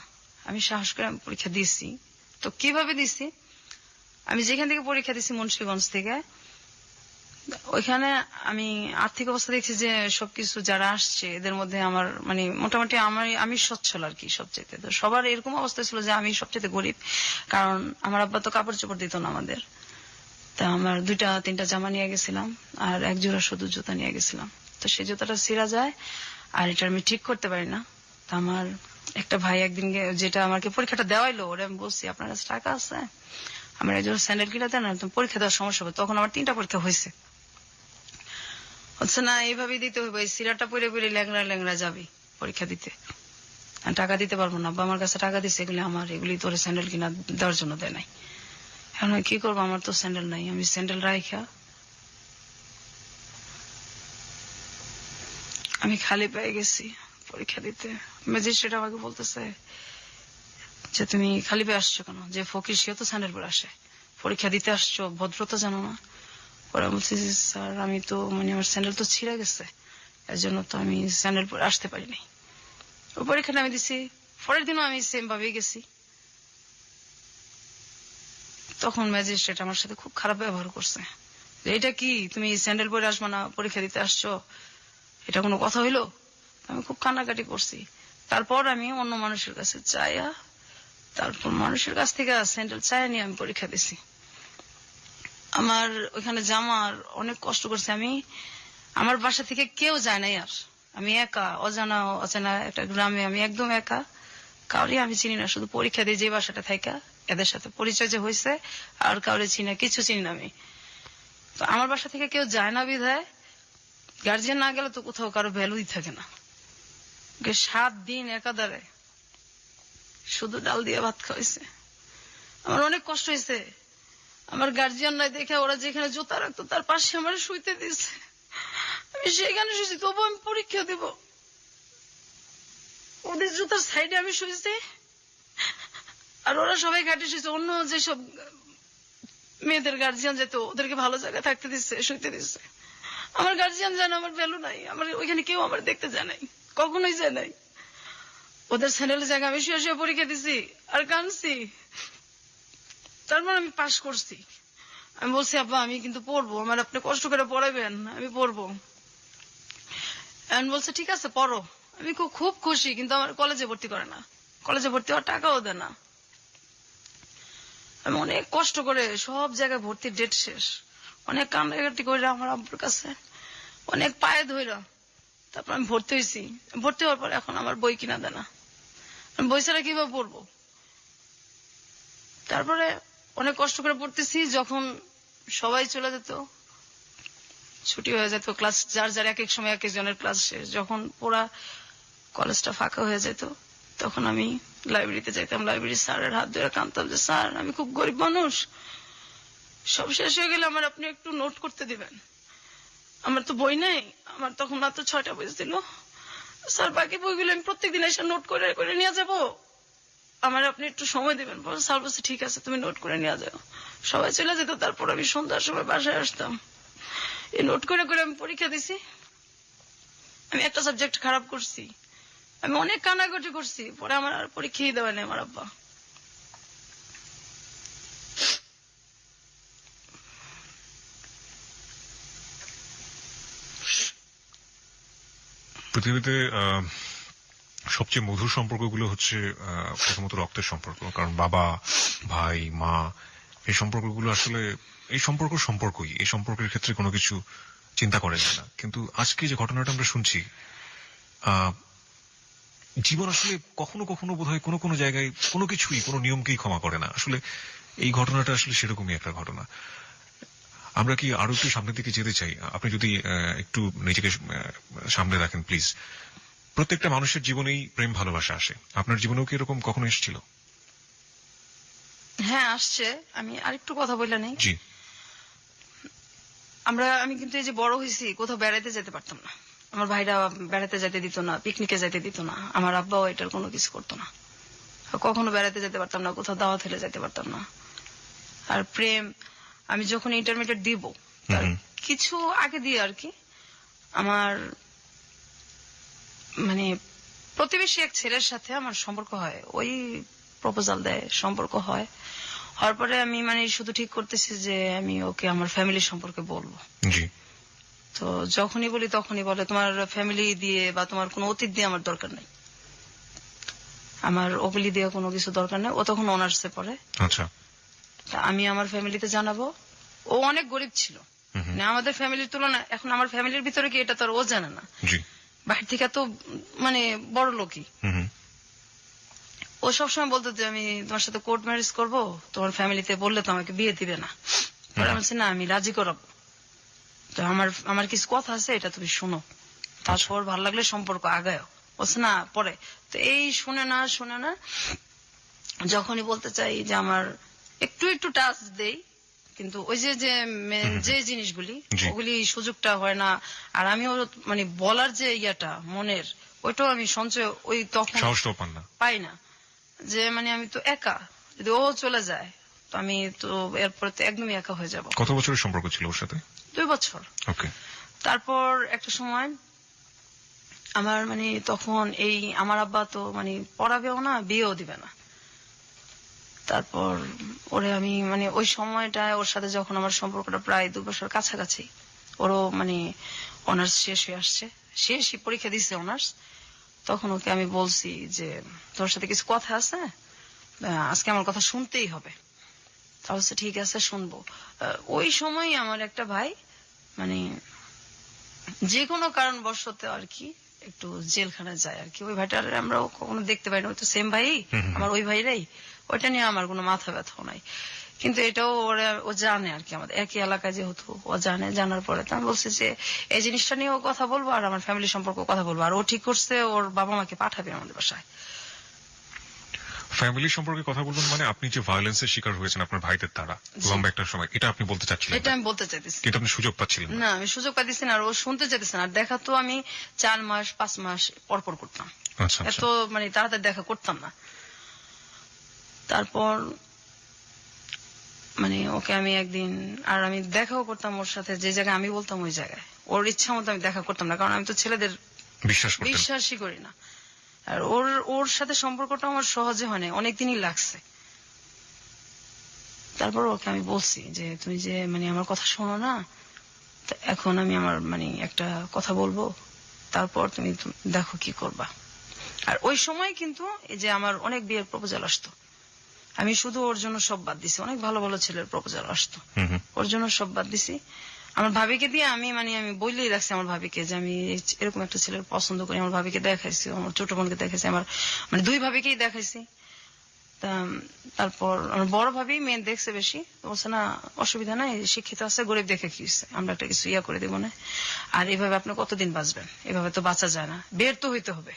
Speaker 1: আমি সাহস করে আমি পরীক্ষা দিয়েছি। তো কিভাবে দিছি, আমি যেখান থেকে পরীক্ষা দিছি মুন্সিগঞ্জ থেকে, ওইখানে আমি আর্থিক অবস্থা দেখছি যে সবকিছু যারা আসছে এদের মধ্যে আমার মানে মোটামুটি আমি সচ্ছল আর কি সবচেয়ে। তো সবার এরকম অবস্থা ছিল যে আমি সবচেয়ে গরিব, কারণ আমার আব্বা তো কাপড় চোপড় দিত না আমাদের। তা আমার 2-3টা জামা নিয়ে গেছিলাম আর 1 জোড়া শুধু জুতা নিয়ে গেছিলাম। তো সেই জুতাটা ছিঁড়া যায় আর এটা আমি ঠিক করতে পারি না। তা আমার একটা ভাই একদিন যেটা আমাকে পরীক্ষাটা দেওয়াইলো, ওরা আমি বলছি আপনার কাছে টাকা আছে, আমার 1 জোড়া স্যান্ডেল কিনা দেন, তুমি পরীক্ষা দেওয়ার সমস্যা হবে। তখন আমার 3টা পরীক্ষা হয়েছে। হচ্ছে না, এইভাবেই দিতে হইব, এই সিরাটা পরে পরে ল্যাংড়া ল্যাংড়া যাবি পরীক্ষা দিতে, আমি টাকা দিতে পারবো না। আব্বা আমার কাছে টাকা দিচ্ছে, এগুলি আমার, এগুলি তোর স্যান্ডেল কিনা দেওয়ার জন্য দেয় নাই। এখন আমি কি করবো, আমার তো স্যান্ডেল নাই। আমি স্যান্ডেল রাইখা আমি খালি পেয়ে গেছি পরীক্ষা দিতে। ম্যাজিস্ট্রেট আমাকে বলতেছে যে তুমি খালি পেয়ে আসছো কেন, যে ফকির সেও তো স্যান্ডেল পরে আসে, পরীক্ষা দিতে আসছো, ভদ্রতা জানো না। ওরা বলছে যে স্যার আমি তো মানে আমার স্যান্ডেল তো ছিঁড়ে গেছে, এর জন্য তো আমি স্যান্ডেল পরে আসতে পারিনি। ওই পরীক্ষাটা আমি দিছি, পরের দিনও আমি সেম ভাবেই গেছি। তখন ম্যাজিস্ট্রেট আমার সাথে খুব খারাপ ব্যবহার করছে, যে এটা কি তুমি স্যান্ডেল পরে আসবা না, পরীক্ষা দিতে আসছো, এটা কোনো কথা হইলো? আমি খুব কান্নাকাটি করছি। তারপর আমি অন্য মানুষের কাছে চাইয়া, তারপর মানুষের কাছ থেকে স্যান্ডেল চাইয়া নিয়ে আমি পরীক্ষা দিছি। আমার ওইখানে জামার অনেক কষ্ট করছে আমি, আমার বাসা থেকে কেউ যায় নাই, আর আমি একা অজানা একটা গ্রামে, আমি একদম একা, কাউরে আমি চিনি না, শুধু পরীক্ষা দিয়ে যে বাসাটা থাকা এদের সাথে পরিচয় যে হয়েছে, আর কাউরে চিনি না, কিছু চিনি না আমি। তো আমার বাসা থেকে কেউ যায় না বিধায় গার্জিয়ান না গেলে তো কোথাও কারো ভ্যালুই থাকে না। 7 দিন একাধারে শুধু ডাল দিয়ে ভাত খাওয়াইছে, আমার অনেক কষ্ট হয়েছে। আমার গার্জিয়ান নাই দেখে ওরা যেখানে জুতা রাখতো তার পাশে আমার শুইতে দিয়েছে, আমি সেখানে শুয়েছি, তবু আমি পরীক্ষা দিব। ওদের জুতার সাইডে আমি শুয়েছি আর ওরা সবাই ঘাটে শুয়েছে। অন্য যেসব মেয়েদের গার্জিয়ান যেত ওদেরকে ভালো জায়গায় থাকতে দিচ্ছে, শুইতে দিচ্ছে। আমার গার্জিয়ান জানে আমার ভ্যালু নাই, আমার ওইখানে কেউ আমার দেখতে যায় নাই, কখনোই যায় নাই। ওদের স্যান্ডেলের জায়গায় আমি শুয়ে শুয়ে পরীক্ষা দিছি আর কাঁদছি। তারপর আমি পাশ করছি। আমি বলছি আব্বা আমি কিন্তু পড়বো, আমার আপনি কষ্ট করে পড়াবেন, আমি পড়বো। আমি বলছে ঠিক আছে পড়ো। আমি খুব খুশি, কিন্তু আমার কলেজে ভর্তি করে না, কলেজে ভর্তি হওয়ার টাকাও দেয় না। আমি অনেক কষ্ট করে সব জায়গায় ভর্তির ডেট শেষ, অনেক কান্নাকাটি করে আমার আব্বুর কাছে, অনেক পায়ে ধইরা তারপর আমি ভর্তি হয়েছি। ভর্তি হওয়ার পর এখন আমার বই কিনা দেয় না, আমি বই ছাড়া কিভাবে পড়বো। তারপরে অনেক কষ্ট করে পড়তেছি, যখন সবাই চলে যেত, ছুটি হয়ে যেত, ক্লাস যার যার এক এক সময় এক একজনের ক্লাস শেষ, যখন পুরা কলেজটা ফাঁকা হয়ে যেত, তখন আমি লাইব্রেরিতে যাইতাম। লাইব্রেরির স্যারের হাত ধরে কাঁদতাম যে স্যার আমি খুব গরিব মানুষ, সব শেষ হয়ে গেলে আমার আপনি একটু নোট করতে দিবেন, আমার তো বই নেই। আমার তখন মাত্র 6টা বই ছিল। স্যার বাকি বইগুলো আমি প্রত্যেকদিন এসে নোট করে করে নিয়ে যাবো, আমার আপনি একটু সময় দিবেন। স্যার বলছে ঠিক আছে তুমি নোট করে নিয়ে যাও। সবাই চলে যেত, তারপর আমি সন্ধ্যার সময় বাসায় আসতাম, এই নোট করে করে আমি পরীক্ষা দিছি। আমি একটা সাবজেক্ট খারাপ করছি, আমি অনেক কানাকাটি করছি, পরে আমার আর পরীক্ষাই দেওয়া নেই আমার আব্বা।
Speaker 2: পৃথিবীতে সবচেয়ে মধুর সম্পর্কগুলো হচ্ছে প্রথমত রক্তের সম্পর্ক, কারণ বাবা ভাই মা এই সম্পর্কগুলো আসলে এই সম্পর্কই, এই সম্পর্কের ক্ষেত্রে কোনো কিছু চিন্তা করে না। কিন্তু আজকে যে ঘটনাটা আমরা শুনছি, জীবন আসলে কখনো কখনো বোধহয় কোনো কোনো জায়গায় কোনো কিছুই কোনো নিয়মকেই ক্ষমা করে না। আসলে এই ঘটনাটা আসলে সেরকমই একটা ঘটনা। আমরা কি আরো একটু সামনের দিকে যেতে চাই? আপনি যদি একটু নিজেকে সামনে রাখেন প্লিজ। প্রত্যেকটা মানুষের জীবনেই প্রেম ভালোবাসা আসে, আপনার জীবনেও কি এরকম কখনো এসেছিল?
Speaker 1: হ্যাঁ আসছে। আমি আরেকটু কথা বললে নেই।
Speaker 2: জি।
Speaker 1: আমি কিন্তু এই যে বড় হয়েছি, কোথাও বেড়াইতে যেতে পারতাম না, আমার ভাইরা বেড়াতে যেতে দিত না, পিকনিকে যেতে দিত না, আমার আব্বাও এটার কোনো কিছু করতো না। কখনো বেড়াতে যেতে পারতাম না, কোথাও দাওয়াত হলে যেতে পারতাম না। আর প্রেম, আমি যখন ইন্টারমিডিয়েট দিব কিছু আগে দিয়ে আর কি আমার মানে প্রতিবেশী এক ছেলের সাথে আমার সম্পর্ক হয়, ওই প্রপোজাল দেয়, সম্পর্ক হয়। হওয়ার পরে আমি মানে শুধু ঠিক করতেছি যে আমি ওকে আমার ফ্যামিলি সম্পর্কে বলবো।
Speaker 2: জি।
Speaker 1: তো যখনই বলি তখনই বলে তোমার ফ্যামিলি দিয়ে বা তোমার কোনো অতীত দিয়ে আমার দরকার নেই, আমার ওগুলি দিয়ে কোনো কিছু দরকার নেই। ও তখন অনার্সে পড়ে।
Speaker 2: আচ্ছা।
Speaker 1: তা আমি আমার ফ্যামিলিতে জানাবো। ও অনেক গরিব ছিল, মানে আমাদের ফ্যামিলির তুলনায়। এখন আমার ফ্যামিলির ভিতরে কি এটা তো আর ও জানে না,
Speaker 2: জি।
Speaker 1: বাহির থেকে তো মানে বড় লোকই।
Speaker 2: হুম।
Speaker 1: ও সবসময় বলতো যে আমি তোমার সাথে কোর্ট ম্যারেজ করবো, তোমার ফ্যামিলিতে বললে তো আমাকে বিয়ে দিবে না। পরে আমি বলছি না, আমি রাজি করাবো। তো আমার কিছু কথা আছে, এটা তুমি শোনো, তারপর ভালো লাগলে সম্পর্ক আগায়। বলছে না পরে। তো এই শুনে না যখনই বলতে চাই যে আমার একটু একটু টাচ দেই, কিন্তু ওই যে জিনিসগুলি
Speaker 2: জি।
Speaker 1: ওগুলি সুযোগটা হয় না। আর আমিও মানে বলার যে ইয়াটা মনের, ওইটাও আমি সঞ্চয় ওই তখন
Speaker 2: সাহসটাও পান না।
Speaker 1: পাই না। যে মানে আমি তো একা, যদি ও চলে যায় তো আমি তো এরপরে তো একদমই একা হয়ে যাব।
Speaker 2: কত বছরের সম্পর্ক ছিল ওর সাথে?
Speaker 1: 2 বছর।
Speaker 2: ওকে।
Speaker 1: তারপর একটা সময় আমার মানে তখন এই আমার আব্বা তো মানে পড়াবেও না, বিয়েও দিবে না। তারপর ওরে আমি মানে ওই সময়টায় ওর সাথে যখন আমার সম্পর্কটা প্রায় 2 বছর কাছাকাছি, ওরও মানে অনার্স শেষ হয়ে আসছে, শেষই পরীক্ষা দিচ্ছে অনার্স, তখন ওকে আমি বলছি যে তোর সাথে কিছু কথা আছে, আজকে আমার কথা শুনতেই হবে। তাহলে ঠিক আছে শুনবো। ওই সময় আমার একটা ভাই মানে যে কোনো কারণবশত আর কি একটু জেলখানায় যায় আর কি। ওই ভাইটার আমরাও কখনো দেখতে পাই না, ওই তো সেম ভাই আমার, ওই ভাইরাই। ওইটা নিয়ে আমার কোনো মাথা ব্যথাও নাই, কিন্তু এটাও ও জানে আর কি, আমাদের একই এলাকায় যেহেতু ও জানে। জানার পরে তো আমি বলছি যে এই জিনিসটা নিয়ে ও কথা বলবো আর আমার ফ্যামিলি সম্পর্কে কথা বলবো। আর ও ঠিক করছে ওর বাবা মাকে পাঠাবে আমাদের বাসায়।
Speaker 2: ফ্যামিলি সম্পর্কে কথা বলবেন মানে আপনি যে ভায়োলেন্সের শিকার হয়েছেন আপনার ভাইদের দ্বারা লম্বা একটা সময়, এটা আপনি বলতে চাচ্ছিলেন?
Speaker 1: এটা আমি বলতে চাইতেছি,
Speaker 2: কিন্তু আপনি সুযোগ পাচ্ছিলেন না।
Speaker 1: না আমি সুযোগ পাইতেছি না, আর ও শুনতে চাইতেছে না। আর দেখা তো আমি 4 মাস 5 মাস পর করতাম,
Speaker 2: আচ্ছা
Speaker 1: এত মানে তাড়াতাড়ি দেখা করতাম না। তারপর মানে ওকে আমি একদিন, আর আমি দেখাও করতাম ওর সাথে, যে জায়গায় আমি বলতাম ওই জায়গায়। ওর ইচ্ছা মতো আমি দেখা করতাম না, কারণ আমি তো ছেলেদের বিশ্বাসই করি না। আর ওর সাথে সম্পর্কটা আমার সহজে হয় না, অনেকদিনই লাগছে। তারপর ওকে আমি বলছি যে তুমি যে মানে আমার কথা শোনো না, তো এখন আমি আমার মানে একটা কথা বলবো, তারপর তুমি দেখো কি করবা। আর ওই সময় কিন্তু এই যে আমার অনেক বিয়ের প্রপোজাল আসতো, আমি শুধু ওর জন্য সব বাদ দিছি। অনেক ভালো ভালো ছেলের প্রপোজাল আসতো, ওর জন্য সব বাদ দিছি। আমার ভাবিকে দিয়ে আমি মানে আমি বললেই রাখছি আমার ভাবিকে যে আমি এরকম একটা ছেলের পছন্দ করি। আমার ভাবিকে দেখাইছি, আমার ছোট বোনকে দেখাইছি, আমার মানে 2 ভাবিকেই দেখাইছি। তারপর আমার বড় ভাবি মেয়ে দেখছে বেশি, বলছে না অসুবিধা নাই, শিক্ষিত আছে, গরিব দেখে কি হচ্ছে, আমরা একটা কিছু ইয়া করে দেবো না। আর এভাবে আপনি কতদিন বাঁচবেন, এভাবে তো বাঁচা যায় না, বের তো হইতে হবে।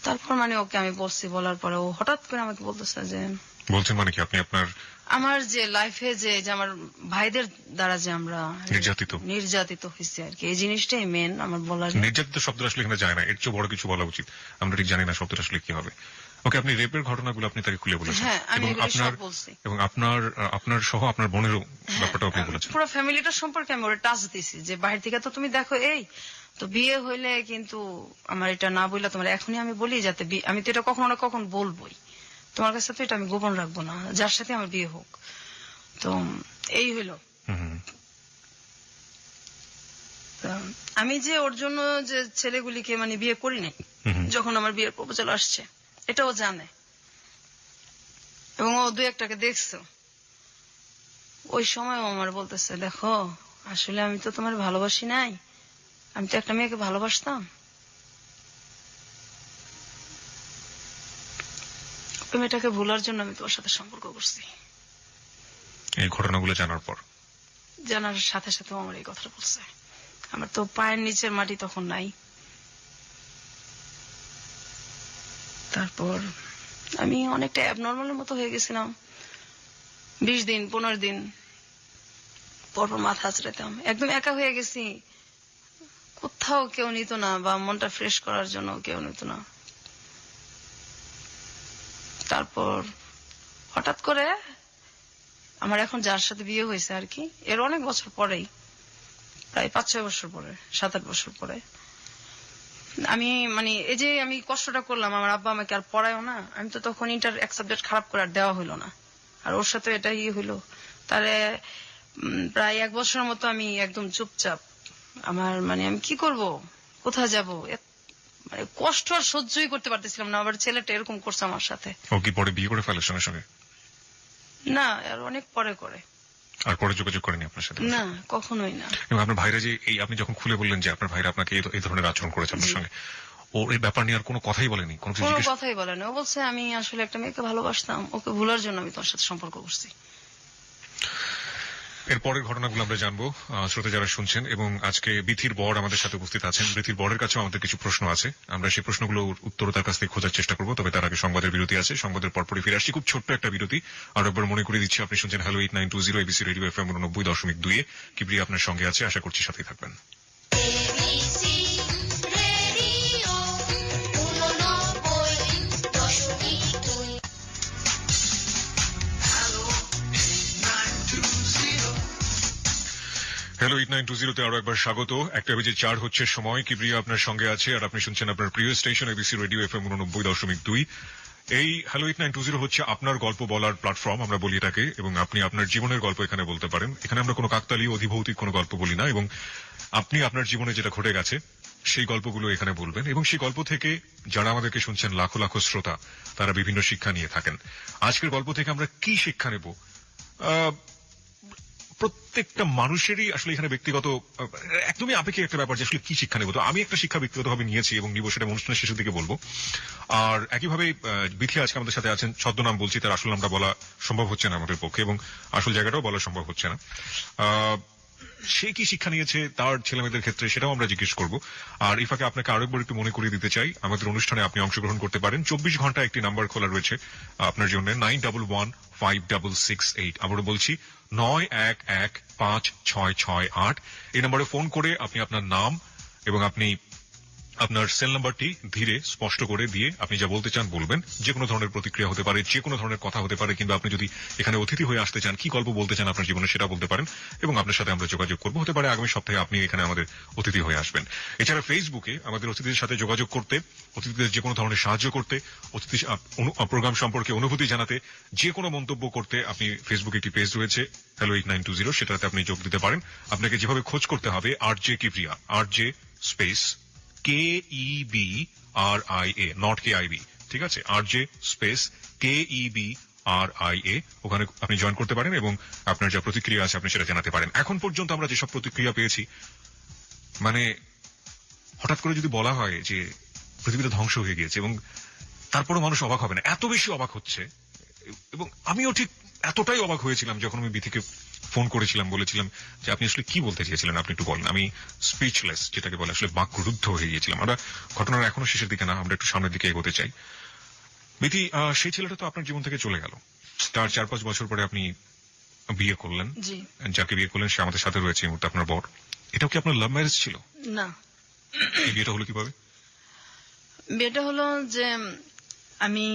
Speaker 1: তারপর মানে ওকে আমি বলছি, বলার পরে ও হঠাৎ করে আমাকে বলতেছে যে
Speaker 2: বলছেন মানে কি আপনি আপনার
Speaker 1: আমার যে লাইফে যে আমার ভাইদের দ্বারা যে আমরা নির্যাতিত হয়েছে আর কি, এই জিনিসটাই মেন আমার বলার।
Speaker 2: নির্যাতিত শব্দ আসলে এখানে যায় না, এর চেয়ে বড় কিছু বলা উচিত, আমরা ঠিক জানি না শব্দটা আসলে কি হবে। ওকে, আপনি রেপের ঘটনাগুলো আপনি তাকে খুলে বলেছেন,
Speaker 1: হ্যাঁ আমি এগুলো সব বলছি,
Speaker 2: এবং আপনার সহ আপনার বোনেরও ব্যাপারটা আপনি বলেছেন।
Speaker 1: পুরো ফ্যামিলিটার সম্পর্কে আমি ওরা টাচ দিছি যে বাইরে থেকে তো তুমি দেখো এই তো বিয়ে হইলে কিন্তু আমার এটা না বললে তোমার এখনই আমি বলি, যাতে আমি তো এটা কখনো না কখন বলবোই তোমার কাছে, তো এটা আমি গোপন রাখবো না, যার সাথে আমার বিয়ে হোক। তো এই হইলো। আমি যে ওর জন্য যে ছেলেগুলিকে মানে বিয়ে করি নাই, যখন আমার বিয়ের প্রপোজাল আসছে এটাও জানে, এবং ও 2-1টাকে দেখছো। ওই সময় আমার বলতেছে দেখো আসলে আমি তো তোমার ভালোবাসি নাই, আমি তো একটা মেয়েকে ভালোবাসতাম, ওই মেয়েটাকে ভুলার জন্য আমি তোমার সাথে সম্পর্ক করছি।
Speaker 2: এই ঘটনাগুলো জানার
Speaker 1: সাথে সাথে আমার এই কথাটা বলছে। আমার তো পায়ের নিচের মাটি তখন নাই। তারপর আমি অনেকটা অ্যাবনর্মালের মতো হয়ে গেছিলাম। 20 দিন 15 দিন পরপর মাথা আঁচড়াতাম, একদম একা হয়ে গেছি, কোথাও কেউ নিত না, বা মনটা ফ্রেশ করার জন্য কেউ নিত না। তারপর হঠাৎ করে আমার এখন যার সাথে বিয়ে হয়েছে আর কি, এর অনেক বছর পরেই, প্রায় 5-6 বছর পরে, 7-8 বছর পরে আমি মানে এই যে আমি কষ্টটা করলাম, আমার আব্বা আমাকে আর পড়ায়ও না, আমি তো তখন ইন্টার এক সাবজেক্ট খারাপ করে আর দেওয়া হইলো না, আর ওর সাথে এটা হইলো। তাহলে প্রায় 1 বছরের মতো আমি একদম চুপচাপ, আমার মানে আমি কি করব, কোথায় যাব, মানে কষ্ট আর সহ্যই করতে পারতেছিলাম না। আবার ছেলেটা এরকম করছে আমার সাথে।
Speaker 2: ও কি পরে বিয়ে করে ফেলে সঙ্গে সঙ্গে?
Speaker 1: না, আর অনেক পরে করে।
Speaker 2: আর পরে যোগাযোগ করেনি আপনার সাথে?
Speaker 1: না, কখনোই না।
Speaker 2: এবং আপনার ভাইরা যে এই আপনি যখন খুলে বললেন যে আপনার ভাইরা আপনাকে এই ধরনের আচরণ করেছে আপনার
Speaker 1: জি।
Speaker 2: সঙ্গে, ও এই ব্যাপার নিয়ে আর কোনো কথাই বলেনি? কোনো কিছু
Speaker 1: কোনো
Speaker 2: জিজ্ঞেস?
Speaker 1: কথাই বলে না। ও বলছে আমি আসলে একটা মেয়েকে ভালোবাসতাম, ওকে ভুলার জন্য আমি তোর সাথে সম্পর্ক করছি।
Speaker 2: এর পরের ঘটনাগুলো আমরা জানবো শ্রোতা যারা শুনছেন। এবং আজকে বিথির বর আমাদের সাথে উপস্থিত আছেন। বিথির বরের কাছেও আমাদের কিছু প্রশ্ন আছে, আমরা সেই প্রশ্নগুলোর উত্তর তার কাছ থেকে খোঁজার চেষ্টা করবো। তবে তার আগে সংবাদের বিরতি আছে, সংবাদের পরপরই ফিরে আসছি। খুব ছোট্ট একটা বিরতি। আর একবার মনে করে দিচ্ছি, আপনি শুনছেন হ্যালো 8920 এবিসি রেডিও FM 89.2 এ। কিবরিয়া আপনার সঙ্গে আছে, আশা করছি সাথেই থাকবেন। হ্যালো 8920 তে আরো একবার স্বাগত। 1:04 হচ্ছে সময়। কিবরিয়া আপনার সঙ্গে আছে, আর আপনি শুনছেন আপনার প্রিয় স্টেশন এবিসি রেডিও FM 89.2। এই হ্যালো 8920 হচ্ছে আপনার গল্প বলার প্ল্যাটফর্ম, আমরা বলি এটাকে। এবং আপনি আপনার জীবনের গল্প এখানে বলতে পারেন। এখানে আমরা কোনো কাকতালীয় অধিভৌতিক কোনো গল্প বলি না, এবং আপনি আপনার জীবনে যেটা ঘটে গেছে সেই গল্পগুলো এখানে বলবেন। এবং সেই গল্প থেকে যারা আমাদেরকে শুনছেন, লাখো লাখো শ্রোতা, তারা বিভিন্ন শিক্ষা নিয়ে থাকেন। আজকের গল্প থেকে আমরা কি শিক্ষা নেব? প্রত্যেকটা মানুষেরই আসলে এখানে ব্যক্তিগত একদমই আপেক্ষিক একটা ব্যাপার যে আসলে কি শিক্ষা নেব। তো আমি একটা শিক্ষা ব্যক্তিগতভাবে নিয়েছি এবং নিব, সেটা অনুষ্ঠানের শেষের দিকে বলবো। আর একইভাবে বিথি আজকে আমাদের সাথে আছেন। ছদ্মনাম বলছি, তার আসল নামটা বলা সম্ভব হচ্ছে না আমাদের পক্ষে, এবং আসল জায়গাটাও বলা সম্ভব হচ্ছে না। সে কি শিক্ষা নিয়েছে তার ছেলেমেয়েদের ক্ষেত্রে, সেটাও আমরা জিজ্ঞেস করবো। আর এই ফাঁকে আপনাকে আরেকবার একটু মনে করিয়ে দিতে চাই, আমাদের অনুষ্ঠানে আপনি অংশগ্রহণ করতে পারেন। 24 ঘন্টা একটি নাম্বার খোলা রয়েছে আপনার জন্য, 91156668। আবারও বলছি, 91156668। এই নম্বরে ফোন করে আপনি আপনার নাম এবং আপনি আপনার সেল নাম্বারটি ধীরে স্পষ্ট করে দিয়ে আপনি যা বলতে চান বলবেন। যে কোনো ধরনের প্রতিক্রিয়া হতে পারে, যে কোনো ধরনের কথা হতে পারে, কিংবা আপনি যদি এখানে অতিথি হয়ে আসতে চান, কি গল্প বলতে চান আপনার জীবনে, সেটা বলতে পারেন এবং আপনার সাথে আমরা যোগাযোগ করবো। হতে পারে আগামী সপ্তাহে আপনি এখানে আমাদের অতিথি হয়ে আসবেন। এছাড়া ফেসবুকে আমাদের অতিথিদের সাথে যোগাযোগ করতে, অতিথিদের যে কোনো ধরনের সাহায্য করতে, অতিথি প্রোগ্রাম সম্পর্কে অনুভূতি জানাতে, যে কোনো মন্তব্য করতে, আপনি ফেসবুকে একটি পেজ রয়েছে হ্যালো 8920, সেটাতে আপনি যোগ দিতে পারেন। আপনাকে যেভাবে খোঁজ করতে হবে, RJ Kibria, RJ space KEBRIA, not KIB, ঠিক আছে? RJ স্পেস KEBRIA, ওখানে আপনি জয়েন করতে পারেন এবং আপনার যা প্রতিক্রিয়া আছে আপনি সেটা জানাতে পারেন। এখন পর্যন্ত আমরা যেসব প্রতিক্রিয়া পেয়েছি, মানে হঠাৎ করে যদি বলা হয় যে পৃথিবীটা ধ্বংস হয়ে গিয়েছে, এবং তারপরও মানুষ অবাক হবে না, এত বেশি অবাক হচ্ছে। এবং আমিও ঠিক এতটাই অবাক হয়েছিলাম যখন আমি বিথিকে ফোন করেছিলাম, বলেছিলাম যে আপনি আসলে কি বলতে চেয়েছিলেন, আপনি একটু বলেন। আমি স্পিচলেস, যেটাকে বলে, আসলে বাকরুদ্ধ হয়ে গিয়েছিলাম। আমরা ঘটনার এখনো শেষের দিকে না, আমরা একটু সামনের দিকে এগোতে চাই। বিথি, সেই ছেলেটা তো আপনার জীবন থেকে চলে গেল, তার 4-5 বছর পরে আপনি বিয়ে করলেন।
Speaker 1: জি।
Speaker 2: যাকে বিয়ে করলেন সে আমাদের সাথে রয়েছে এই মুহূর্তে, আপনার বর। এটাও কি আপনার লাভ ম্যারেজ ছিল?
Speaker 1: না,
Speaker 2: এই বিয়েটা হলো কিভাবে?
Speaker 1: বিয়েটা হলো যে আমি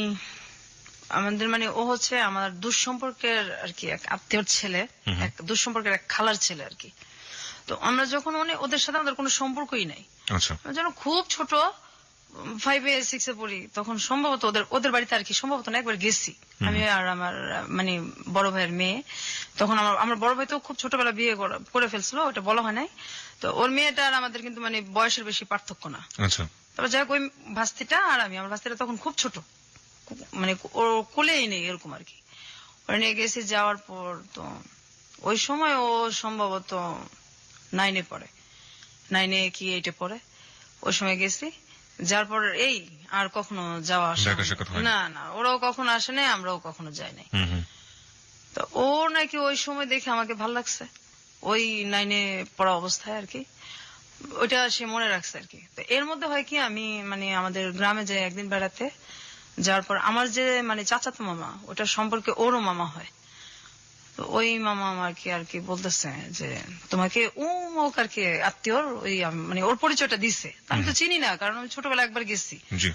Speaker 1: আমাদের মানে ও হচ্ছে আমার দুঃসম্পর্কের আর কি এক আত্মীয়র ছেলে, এক দুঃসম্পর্কের এক খালার ছেলে আর কি। তো আমরা যখন ওদের সাথে আমাদের কোনো সম্পর্কই নাই,
Speaker 2: আচ্ছা।
Speaker 1: যেন খুব ছোট 5-6 পড়ি, তখন সম্ভবত ওদের বাড়িতে আর কি, সম্ভবত না একবার গেছি আমি আর আমার মানে বড় ভাইয়ের মেয়ে। তখন আমার বড় ভাই তো খুব ছোটবেলা বিয়ে করে ফেলছিল, ওটা বলা হয় নাই। তো ওর মেয়েটা আর আমাদের কিন্তু মানে বয়সের বেশি পার্থক্য না।
Speaker 2: আচ্ছা।
Speaker 1: তারপর যাই হোক, ওই ভাস্তিটা আর আমার ভাস্তিটা তখন খুব ছোট, মানে ওর কোলেই নেই এরকম আর কি। ওরা নিয়ে গেছি, যাওয়ার পর তো ওই সময় ও সম্ভবত 9-এ পড়ে, 9-এ কি 8-এ পড়ে। ওই সময় গেছি, যার পর এই আর কখনো যাওয়া আসা
Speaker 2: দেখা সাক্ষাৎ হয়নি?
Speaker 1: না না, ওরাও কখনো আসে নাই, আমরাও কখনো যাই নাই। তো ও নাকি ওই সময় দেখে আমাকে ভাল লাগছে, ওই 9-এ পড়া অবস্থায় আর কি, ওইটা সে মনে রাখছে আর কি। তো এর মধ্যে হয় কি, আমি মানে আমাদের গ্রামে যাই একদিন বেড়াতে, যার পর আমার যে মানে চাচাতো মামা, ওটা সম্পর্কে ওরও মামা হয়। তো ওই মামা আমাকে আর কি বলতেছে যে তোমাকে মুখ আর কি আত্মীয়র ওই মানে ওর পরিচয়টা দিছে। আমি তো চিনি না, কারণ আমি ছোটবেলা একবার গেছি।
Speaker 2: জি।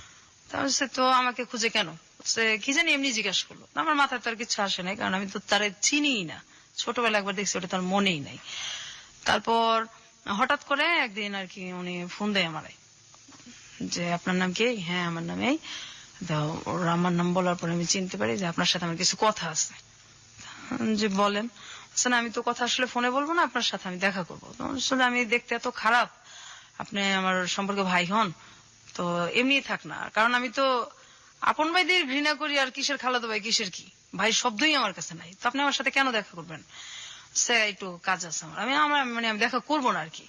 Speaker 1: তো আমাকে খুঁজে কেন, সে কি জানি এমনি জিজ্ঞাসা করলো, আমার মাথায় তো আর কিছু আসে নাই, কারণ আমি তো তারে চিনিই না, ছোটবেলা একবার দেখছি, ওটা তার মনেই নাই। তারপর হঠাৎ করে একদিন আর কি উনি ফোন দেয় আমারে, যে আপনার নাম কি? হ্যাঁ আমার নাম এই। তো ওর আমার নাম বলার পরে আমি চিনতে পারি যে আপনার সাথে আমার কিছু কথা আছে। যে বলেন। না আমি তো কথা আসলে ফোনে বলবো না, আপনার সাথে আমি দেখা করবো। আসলে আমি দেখতে এত খারাপ, আপনি আমার সম্পর্কে ভাই হন তো এমনি থাক না, কারণ আমি তো আপন ভাইদের ঘৃণা করি, আর কিসের খালাতো ভাই কিসের কি ভাই শব্দই আমার কাছে নাই, তো আপনি আমার সাথে কেন দেখা করবেন? সে একটু কাজ আছে আমার আমি দেখা করবো না আর কি।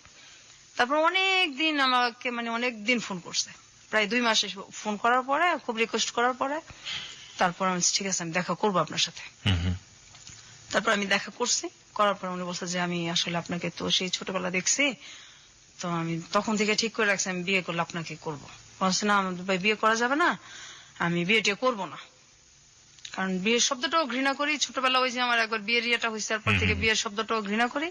Speaker 1: তারপর অনেক দিন আমাকে অনেক দিন ফোন করছে, প্রায় 2 মাস ফোন করার পরে, খুব রিকোয়েস্ট করার পরে তারপর আমি ঠিক আছে আমি দেখা করবো আপনার সাথে। তারপর আমি দেখা করছি, করার পর উনি বলছে যে আমি আসলে আপনাকে তো সেই ছোটবেলা দেখছি, তো আমি তখন থেকে ঠিক করে রাখছি আমি বিয়ে করলে আপনাকে করবো। বলছে না আমাদের ভাই বিয়ে করা যাবে না, আমি বিয়েটা করবো না, কারণ বিয়ের শব্দটাও ঘৃণা করি। ছোটবেলা ওই যে আমার একবার বিয়ের ইয়েটা হয়েছে, তারপর থেকে বিয়ের শব্দটাও ঘৃণা করি,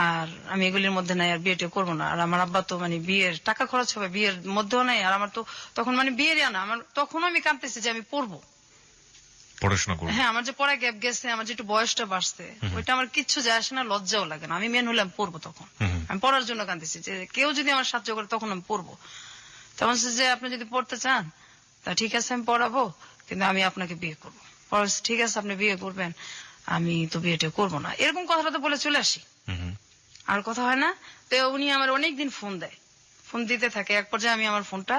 Speaker 1: আর আমি এগুলির মধ্যে নাই, আর বিয়েটা করবো না। আর আমার আব্বা তো বিয়ের টাকা খরচ হবে, বিয়ের মধ্যেও নাই, আর আমার তো তখন বিয়ের না, আমার তখন আমি কাঁদতেছি যে আমি পড়বো,
Speaker 2: পড়াশোনা করবো।
Speaker 1: হ্যাঁ আমার যে পড়া গ্যাপ গেছে, আমার যে একটু বয়সটা বাড়ছে, ওইটা আমার কিচ্ছু যায় আসে না, লজ্জাও লাগে না, আমি মেন হলে আমি পড়বো। তখন আমি পড়ার জন্য কাঁদতেছি যে কেউ যদি আমার সাহায্য করে তখন আমি পড়বো। তখন যে আপনি যদি পড়তে চান তা ঠিক আছে আমি পড়াবো, কিন্তু আমি আপনাকে বিয়ে করবো। ঠিক আছে আপনি বিয়ে করবেন, আমি তো বিয়েটা করবো না, এরকম কথাটা তো বলে চলে আসি, আর কথা হয় না। তো উনি আমার অনেকদিন ফোন দেয়, ফোন দিতে থাকে, এক পর্যায়ে আমি আমার ফোনটা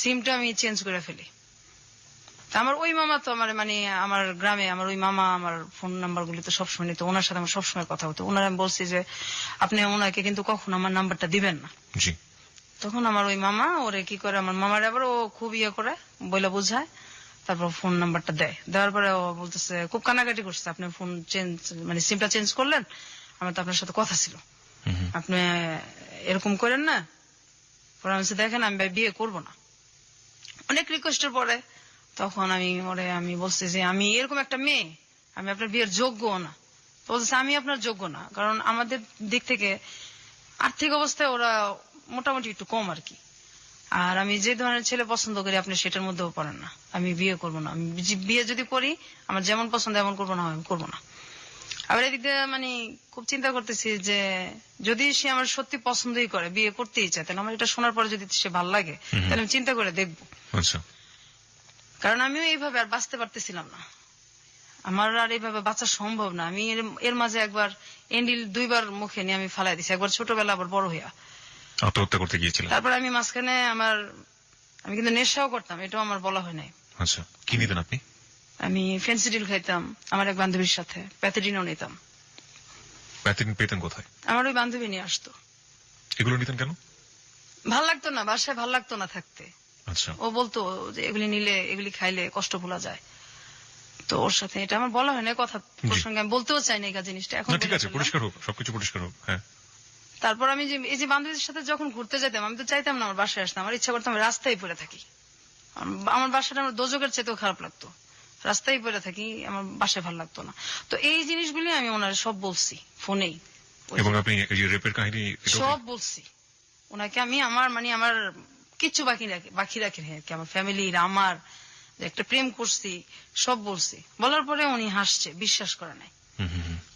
Speaker 1: সিমটা আমি চেঞ্জ করে ফেলি। আমার ওই মামা তো আমার গ্রামে আমার ওই মামা আমার ফোন নাম্বার গুলি তো সবসময় নিত, ওনার সাথে আমার সবসময় কথা হতো। ওনার আমি বলছি যে আপনি ওনাকে কিন্তু কখনো আমার নাম্বারটা দিবেন না। তখন আমার ওই মামা ওরে কি করে, আমার মামার আবার ও খুব ইয়ে করে বলে বোঝায়, তারপর ফোন নাম্বারটা দেয়। দেওয়ার পরে ও বলতেছে, খুব কানাকাটি করছে, আপনি ফোন চেঞ্জ সিমটা চেঞ্জ করলেন, আমার তো আপনার সাথে কথা ছিল, আপনি এরকম করেন না। পরে আমি দেখেন আমি বিয়ে করবো না। অনেক রিকোয়েস্টের পরে তখন আমি বলছি যে আমি এরকম একটা মেয়ে, আমি আপনার বিয়ের যোগ্য না। বলতেছে আমি আপনার যোগ্য না, কারণ আমাদের দিক থেকে আর্থিক অবস্থায় ওরা মোটামুটি একটু কম আর কি, আর আমি যে ধরনের ছেলে পছন্দ করি আপনি সেটার মধ্যেও পড়েন না, আমি বিয়ে করবো না। আমি বিয়ে যদি করি আমার যেমন পছন্দ এমন করবো না, আমি করবো না। আবার এদিক দিয়ে খুব চিন্তা করতেছি যে যদি সে আমার সত্যি পছন্দই করে, বিয়ে করতেই চায়, তাহলে আমার এটা শোনার পরে যদি সে ভালো লাগে তাহলে আমি চিন্তা করে দেখবো। কারণ আমিও এইভাবে আর বাঁচতে পারতেছিলাম না, আমার আর এইভাবে বাঁচা সম্ভব না। আমি এর মাঝে একবার এন্ডিল 2 বার মুখে নিয়ে আমি ফালাই দিছি, একবার ছোটবেলা আবার বড় হইয়া
Speaker 2: আত্মহত্যা করতে গিয়েছিলেন।
Speaker 1: তারপর আমি মাঝখানে আমি কিন্তু নেশাও করতাম, এটাও আমার বলা হয় নাই।
Speaker 2: আচ্ছা, কি নিতেন আপনি?
Speaker 1: আমি ফেন্সিডিল খাইতাম, আমার এক বান্ধবীর সাথে প্যাথেডিনও নিতাম।
Speaker 2: প্যাথেডিন পেতেন কোথায়?
Speaker 1: আমার ওই বান্ধবী নিয়ে আসতো।
Speaker 2: এগুলো নিতেন কেন?
Speaker 1: ভাল লাগতো না, বাসায় ভাল লাগতো না থাকতে।
Speaker 2: আচ্ছা,
Speaker 1: ও বলতো যে এগুলি নিলে এগুলি খাইলে কষ্ট ভোলা যায়, তো ওর সাথে এটা আমার বলা হয় না, কথা প্রসঙ্গে আমি বলতেও চাই না এই জিনিসটা এখন।
Speaker 2: ঠিক আছে, পরিষ্কার হোক, সবকিছু পরিষ্কার হোক। হ্যাঁ,
Speaker 1: তারপর আমি যে এই যে বান্ধবীদের সাথে যখন ঘুরতে যেতাম, আমি তো চাইতাম না আমার বাসায় আসতাম, আমার ইচ্ছা করতাম আমি রাস্তায় পড়ে থাকি। আমার বাসাটা আমার দোজকের চেয়েতেও খারাপ লাগতো, রাস্তায় পড়ে থাকি, আমার বাসায় ভালো লাগতো না। তো এই জিনিসগুলি আমি ওনার সব বলছি ফোনেই,
Speaker 2: এবং আপনি এই যে রেপের কাহিনী
Speaker 1: সব বলছি ওনাকে। আমি আমার কিচ্ছু বাকি রাখি আর কি, আমার ফ্যামিলির, আমার যে একটা প্রেম করছি সব বলছি। বলার পরে উনি হাসছে, বিশ্বাস করে নাই,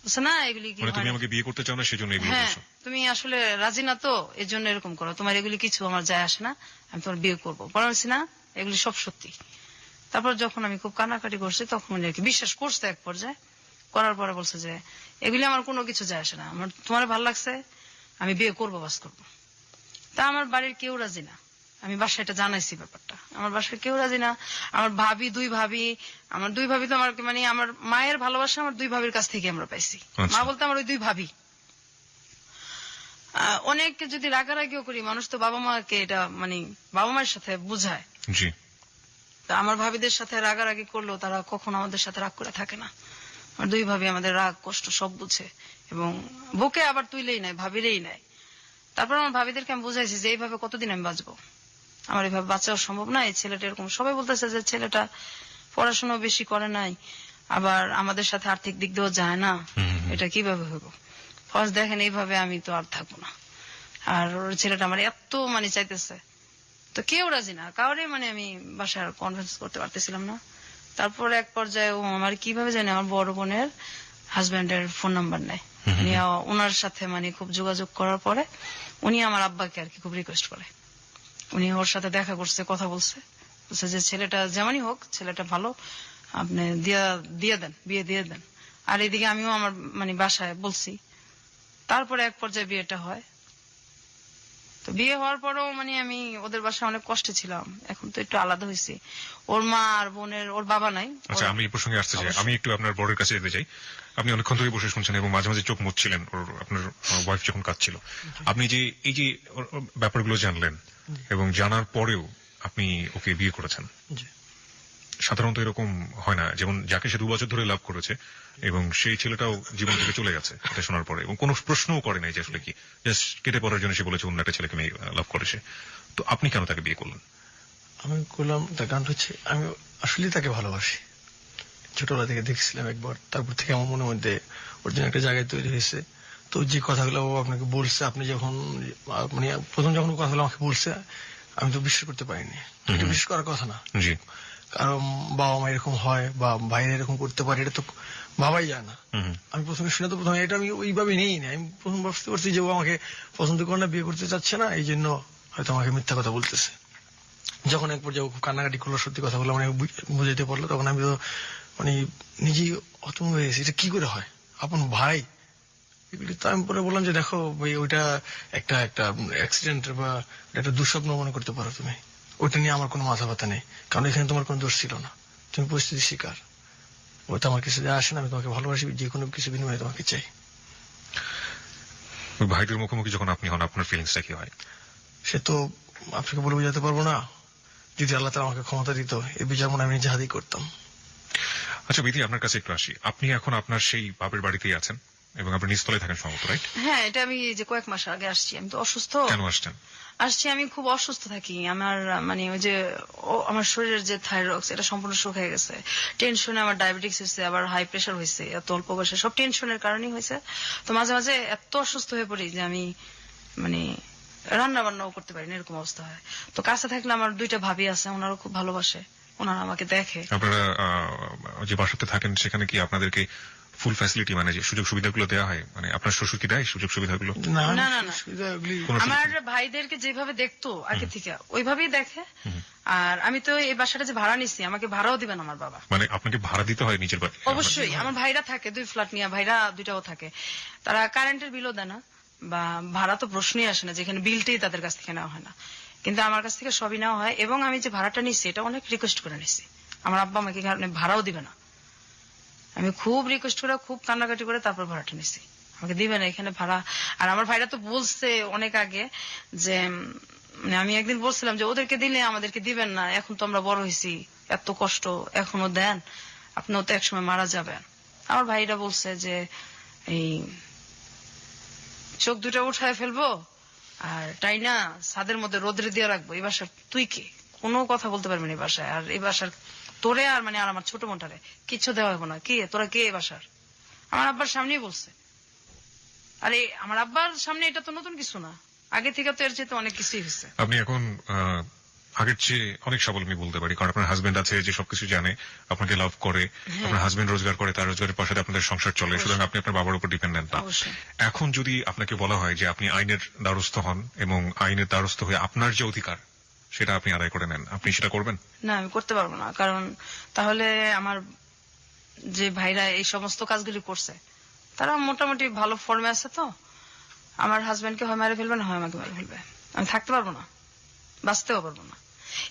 Speaker 1: বুঝছে না এগুলি কি
Speaker 2: তুমি আমাকে বিয়ে করতে চাও না সেজন্য এগুলো
Speaker 1: হ্যাঁ
Speaker 2: বলছো।
Speaker 1: তুমি আসলে রাজি না তো এর জন্য এরকম করো, তোমার এগুলি কিছু আমার যায় আসে না, আমি তোমার বিয়ে করবো। বলছি না এগুলি সব সত্যি। তারপর যখন আমি খুব কানাকাটি করছি তখন উনি আর কি বিশ্বাস করছে এক পর্যায়ে, করার পরে বলছে যে এগুলি আমার কোনো কিছু যায় আসে না, আমার তোমার ভালো লাগছে, আমি বিয়ে করবো, বাস করবো। তা আমার বাড়ির কেউ রাজি না, আমি বাসায় এটা জানাইছি ব্যাপারটা, আমার বাসায় কেউ রাজি না। আমার ভাবি, 2 ভাবি, আমার 2 ভাবি তো আমার আমার মায়ের ভালোবাসা আমার 2 ভাবির কাছ থেকে আমরা পাইছি। মা বলতে আমার ওই 2 ভাবি। অনেক যদি রাগারাগিও করি, মানুষ তো বাবা মাকে এটা বাবা মায়ের সাথে বুঝায়।
Speaker 2: জি,
Speaker 1: তা আমার ভাবিদের সাথে রাগারাগি করলেও তারা কখনো আমাদের সাথে রাগ করে থাকে না। আমার 2 ভাবি আমাদের রাগ কষ্ট সব বুঝে, এবং বুকে আবার তুইলেই নাই, ভাবিরেই নাই। তারপর আমার ভাবিদেরকে আমি বুঝাইছি যে এইভাবে কতদিন আমি বাঁচবো, আমার এইভাবে বাঁচাও সম্ভব না। এই ছেলেটা এরকম, সবাই বলতেছে যে ছেলেটা পড়াশোনা বেশি করে নাই, আবার আমাদের সাথে আর্থিক দিক দিয়েও যায় না, এটা কিভাবে হইব। ফার্স্ট দেখেন এইভাবে আমি তো আর থাকবো না, আর ওর ছেলেটা আমার এত চাইতেছে, তো কেউ রাজি না, কাউরে আমি বাসায় কনভিন্স করতে পারতেছিলাম না। তারপর এক পর্যায়ে ও আমার কিভাবে জানি আমার বড় বোনের হাজবেন্ডের ফোন নাম্বার নেয়। উনি ওনার সাথে মানে খুব যোগাযোগ করার পরে উনি আমার আব্বাকে আর কি খুব রিকোয়েস্ট করে, উনি ওর সাথে দেখা করছে, কথা বলছে, বলছে যে ছেলেটা যেমনই হোক ছেলেটা ভালো, আপনি দিয়ে দেন, বিয়ে দিয়ে দেন। আর এদিকে আমিও আমার মানে বাসায় বলছি। তারপরে এক পর্যায়ে বিয়েটা হয়। তো বিয়ে হওয়ার পরেও মানে আমি ওদের বাসায় অনেক কষ্টে ছিলাম, এখন তো একটু আলাদা হয়েছি। ওর মা আর বোনের, ওর বাবা নাই।
Speaker 2: আচ্ছা, আমি এই প্রসঙ্গে আসতে চাই। আমি একটু আপনার বরের কাছে যেতে চাই। আপনি অনেকক্ষণ ধরে বসে শুনছেন এবং মাঝে মাঝে চোখ মুছছিলেন আপনার ওয়াইফ যখন কাঁদছিল। আপনি যে এই যে ওর ব্যাপারগুলো জানলেন এবং জানার পরেও আপনি ওকে বিয়ে করেছেন,
Speaker 5: জি।
Speaker 2: সাধারণত এরকম হয় না। যেমন যাকে সে 2 বছর ধরে লাভ করেছে এবং সেই ছেলেটাও জীবন থেকে চলে গেছে এটা শোনার পরে, এবং কোনো প্রশ্নও করে নাই যে আসলে কি, জাস্ট কেটে পড়ার জন্য সে বলেছে অন্য একটা ছেলেকে মেয়ে লাভ করেছে। তো আপনি কেন তাকে বিয়ে করলেন?
Speaker 5: আমি করলাম তার কারণ হচ্ছে আমি আসলে তাকে ভালোবাসি। ছোটবেলা থেকে দেখছিলাম একবার, তারপর থেকে আমার মনের মধ্যে ওর জন্য একটা জায়গায় তৈরি হয়েছে। তো যে কথাগুলো ও আপনাকে বলছে, আপনি যখন মানে প্রথম যখন কথাগুলো আমাকে বলছে, আমি তো বিশ্বাস করতে পারিনি। এটা বিশ্বাস করার কথা না,
Speaker 2: জি।
Speaker 5: কারণ বাবা মা এরকম হয় বা ভাইরা এরকম করতে পারে, এটা তো ভাবাই যায় না। আমি প্রথমে শুনে তো প্রথমে এটা আমি ওইভাবে নেই না। আমি প্রথম বুঝতে পারছি যে ও আমাকে পছন্দ করে না, বিয়ে করতে চাচ্ছে না, এই জন্য হয়তো আমাকে মিথ্যা কথা বলতেছে। যখন এক পর্যায়ে ও খুব কান্নাকাটি করলো, সত্যি কথা বলে মানে বুঝাইতে পারলো, তখন আমি তো মানে নিজেই হতভম্ব হয়ে গেছি, এটা কি করে হয়, আপন ভাই এগুলি। তো আমি পরে বললাম যে দেখো ভাই, ওইটা একটা অ্যাক্সিডেন্ট বা একটা দুঃস্বপ্ন মনে করতে পারো তুমি, ওইটা নিয়ে আমার কোনো মাথা ব্যথা নেই, কারণ এখানে তোমার কোনো দোষ ছিল না, তুমি পরিস্থিতি শিকার। ওইটা আমার কিছু যায় আসে না, আমি তোমাকে ভালোবাসি, যে কোনো কিছু বিনিময়ে তোমাকে চাই।
Speaker 2: ওই ভাইদের মুখোমুখি যখন আপনি হন, আপনার ফিলিংসটা কি হয়?
Speaker 5: সে তো আপনাকে বলে বোঝাতে পারবো না। যদি আল্লাহ তাআলা আমাকে ক্ষমতা দিত, এই বিচার মনে আমি নিজে হাতেই করতাম।
Speaker 2: আচ্ছা বিধি, আপনার কাছে একটু আসি। আপনি এখন আপনার সেই বাপের বাড়িতেই আছেন এবং আপনি নিচতলায় থাকেন সম্ভবত, রাইট?
Speaker 1: হ্যাঁ, এটা আমি যে কয়েক মাস আগে আসছি। আমি তো অসুস্থ।
Speaker 2: কেন আসছেন?
Speaker 1: আসছি, আমি খুব অসুস্থ থাকি। আমার মানে ওই যে আমার শরীরের যে থাইরয়েড, এটা সম্পূর্ণ শুকিয়ে গেছে। টেনশনে আমার ডায়াবেটিস হয়েছে, আবার হাই প্রেশার হয়েছে, এত অল্প বয়সে, সব টেনশনের কারণেই হয়েছে। তো মাঝে মাঝে এত অসুস্থ হয়ে পড়ি যে আমি মানে রান্না বান্নাও করতে পারি না, এরকম অবস্থা হয়। তো কাছে থাকলে আমার 2টা ভাবি আছে, ওনারও খুব ভালোবাসে, ওনারা আমাকে দেখে।
Speaker 2: আপনারা যে বাসাতে থাকেন সেখানে কি আপনাদেরকে ফুল ফ্যাসিলিটি মানে যে সুযোগ সুবিধাগুলো দেওয়া হয়? মানে আপনার শ্বশুর কি দেয় সুযোগ সুবিধাগুলো?
Speaker 5: না
Speaker 1: না, না, না।
Speaker 5: সুবিধা ওগুলি
Speaker 2: কোনো
Speaker 1: আমার ভাইদেরকে যেভাবে দেখতো আগে থেকে ওইভাবেই দেখে। আর আমি তো এই বাসাটা যে ভাড়া নিছি, আমাকে ভাড়াও দিবেন আমার বাবা।
Speaker 2: মানে আপনাকে ভাড়া দিতে হয় নিজের বাড়ি?
Speaker 1: অবশ্যই। আমার ভাইরা থাকে 2 ফ্ল্যাট নিয়ে, ভাইরা 2টাও থাকে। তারা কারেন্টের বিলও দেয় না, বা ভাড়া তো প্রশ্নই আসে না, যেখানে বিলটাই তাদের কাছ থেকে নেওয়া হয় না। কিন্তু আমার কাছ থেকে সবই নেওয়া হয়, এবং আমি যে ভাড়াটা নিচ্ছি এটা অনেক রিকোয়েস্ট করে নিচ্ছি। আমার আব্বা আমাকে ভাড়াও দিবে না, আমি খুব রিকোয়েস্ট করে, খুব কান্নাকাটি করে তারপর ভাড়াটা নিচ্ছি, আমাকে দিবে না এখানে ভাড়া। আর আমার ভাইরা তো বলছে অনেক আগে যে মানে আমি একদিন বলছিলাম যে ওদেরকে দিলে আমাদেরকে দিবেন না, এখন তো আমরা বড় হয়েছি, এত কষ্ট এখনো দেন, আপনিও তো একসময় মারা যাবেন। আমার ভাইরা বলছে যে এই চোখ 2টা উঠায় ফেলবো আর তাই না ছাদের মধ্যে রোদ্রে দিয়ে রাখবো, এই বাসার তুই কে, কোনো কথা বলতে পারবি না এই বাসায়, আর এই বাসার তোরে আর মানে আর আমার ছোট বোনটারে কিচ্ছু দেওয়া হবে না, কি তোরা কে এই বাসার। আমার আব্বার সামনেই বলছে। আরে আমার আব্বার সামনে এটা তো নতুন কিছু না, আগে থেকে তো এর চেয়ে অনেক কিছুই হয়েছে।
Speaker 2: আপনি এখন আগের চেয়ে অনেক স্বাবলম্বী বলতে পারি, কারণ আপনার হাজবেন্ড আছে যে সবকিছু জানে, আপনাকে লাভ করে, আপনার হাজবেন্ড রোজগার করে, তার রোজগারের পাশে আপনাদের সংসার চলে, সুতরাং আপনি আপনার বাবার উপর ডিপেন্ডেন্ট না।
Speaker 1: অবশ্যই।
Speaker 2: এখন যদি আপনাকে বলা হয় যে আপনি আইনের দ্বারস্থ হন এবং আইনের দ্বারস্থ হয়ে আপনার যে অধিকার সেটা আপনি আদায় করে নেন, আপনি সেটা করবেন?
Speaker 1: না, আমি করতে পারবো না, কারণ তাহলে আমার যে ভাইরা এই সমস্ত কাজগুলি করছে তারা মোটামুটি ভালো ফর্মে আছে। তো আমার হাজবেন্ডকে হয় মেরে ফেলবে, না হয় আমাকে মেরে ফেলবে, আমি থাকতে পারবো না, বাঁচতেও পারবো না।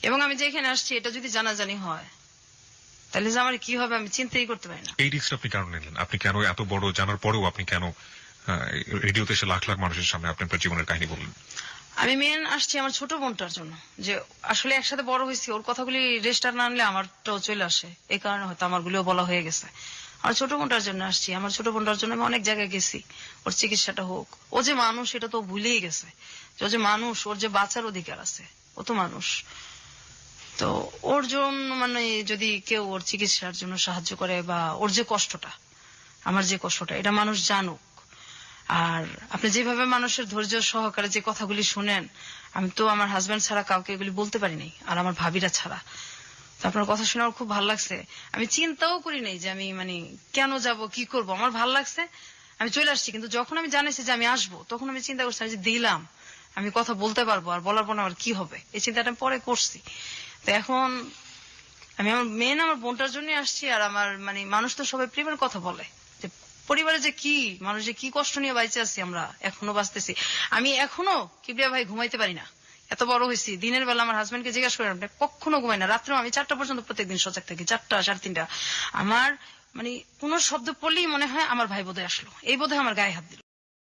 Speaker 1: এবং আমি যেখানে আসছি এটা যদি জানাজানি হয় তাহলে যে আমার কি হবে আমি চিন্তাই করতে পারি না।
Speaker 2: এই রিস্কটা আপনি কেন নিলেন? আপনি কেন এত বড় জানার পরেও আপনি কেন রেডিওতে এসে লাখ লাখ মানুষের সামনে আপনার জীবনের কাহিনী বললেন?
Speaker 1: আমি মেন আসছি আমার ছোট বোনটার জন্য, যে আসলে একসাথে বড় হয়েছি, ওর কথাগুলি রেজিস্টার না আনলে আমারটাও চলে আসে, এই কারণে হয়তো আমার গুলিও বলা হয়ে গেছে। আমার ছোট বোনটার জন্য আসছি, আমার ছোট বোনটার জন্য আমি অনেক জায়গায় গেছি, ওর চিকিৎসাটা হোক। ও যে মানুষ এটা তো ভুলেই গেছে, ও যে মানুষ, ওর যে বাঁচার অধিকার আছে, ও তো মানুষ। তো ওর জন্য মানে যদি কেউ ওর চিকিৎসার জন্য সাহায্য করে, বা ওর যে কষ্টটা, আমার যে কষ্টটা, এটা মানুষ জানুক। আর আপনি যেভাবে মানুষের ধৈর্য সহকারে যে কথাগুলি শুনেন, আমি তো আমার হাজবেন্ড ছাড়া কাউকে এগুলি বলতে পারি নাই, আর আমার ভাবিরা ছাড়া। তো আপনার কথা শুনে আমার খুব ভালো লাগছে। আমি চিন্তাও করি নাই যে আমি মানে কেন যাব, কি করব, আমার ভালো লাগছে, আমি চলে আসছি। কিন্তু যখন আমি জানিছি যে আমি আসবো, তখন আমি চিন্তা করছি যে দিলাম, আমি কথা বলতে পারবো, আর বলার পর আমার কি হবে, এই চিন্তাটা আমি পরে করছি। তো এখন আমি আমার আমার বোনটার জন্য আসছি। আর আমার মানে মানুষ তো সবাই প্রেমের কথা বলে, যে পরিবারে যে কি মানুষ যে কি কষ্ট নিয়ে বাইচে আছি, আমরা এখনো বাঁচতেছি। আমি এখনো কিবরিয়া ভাই ঘুমাইতে পারি না, এত বড় হয়েছি। দিনের বেলা আমার হাজবেন্ডকে জিজ্ঞাসা করেন, কখনো ঘুমাই না। রাত্রেও আমি 4টা পর্যন্ত প্রত্যেকদিন সজাগ থাকি, 4টা 3:30। আমার মানে কোন শব্দ পড়লেই মনে হয় আমার ভাই বোধহয় আসলো, এই বোধহয় আমার গায়ে হাত দিল।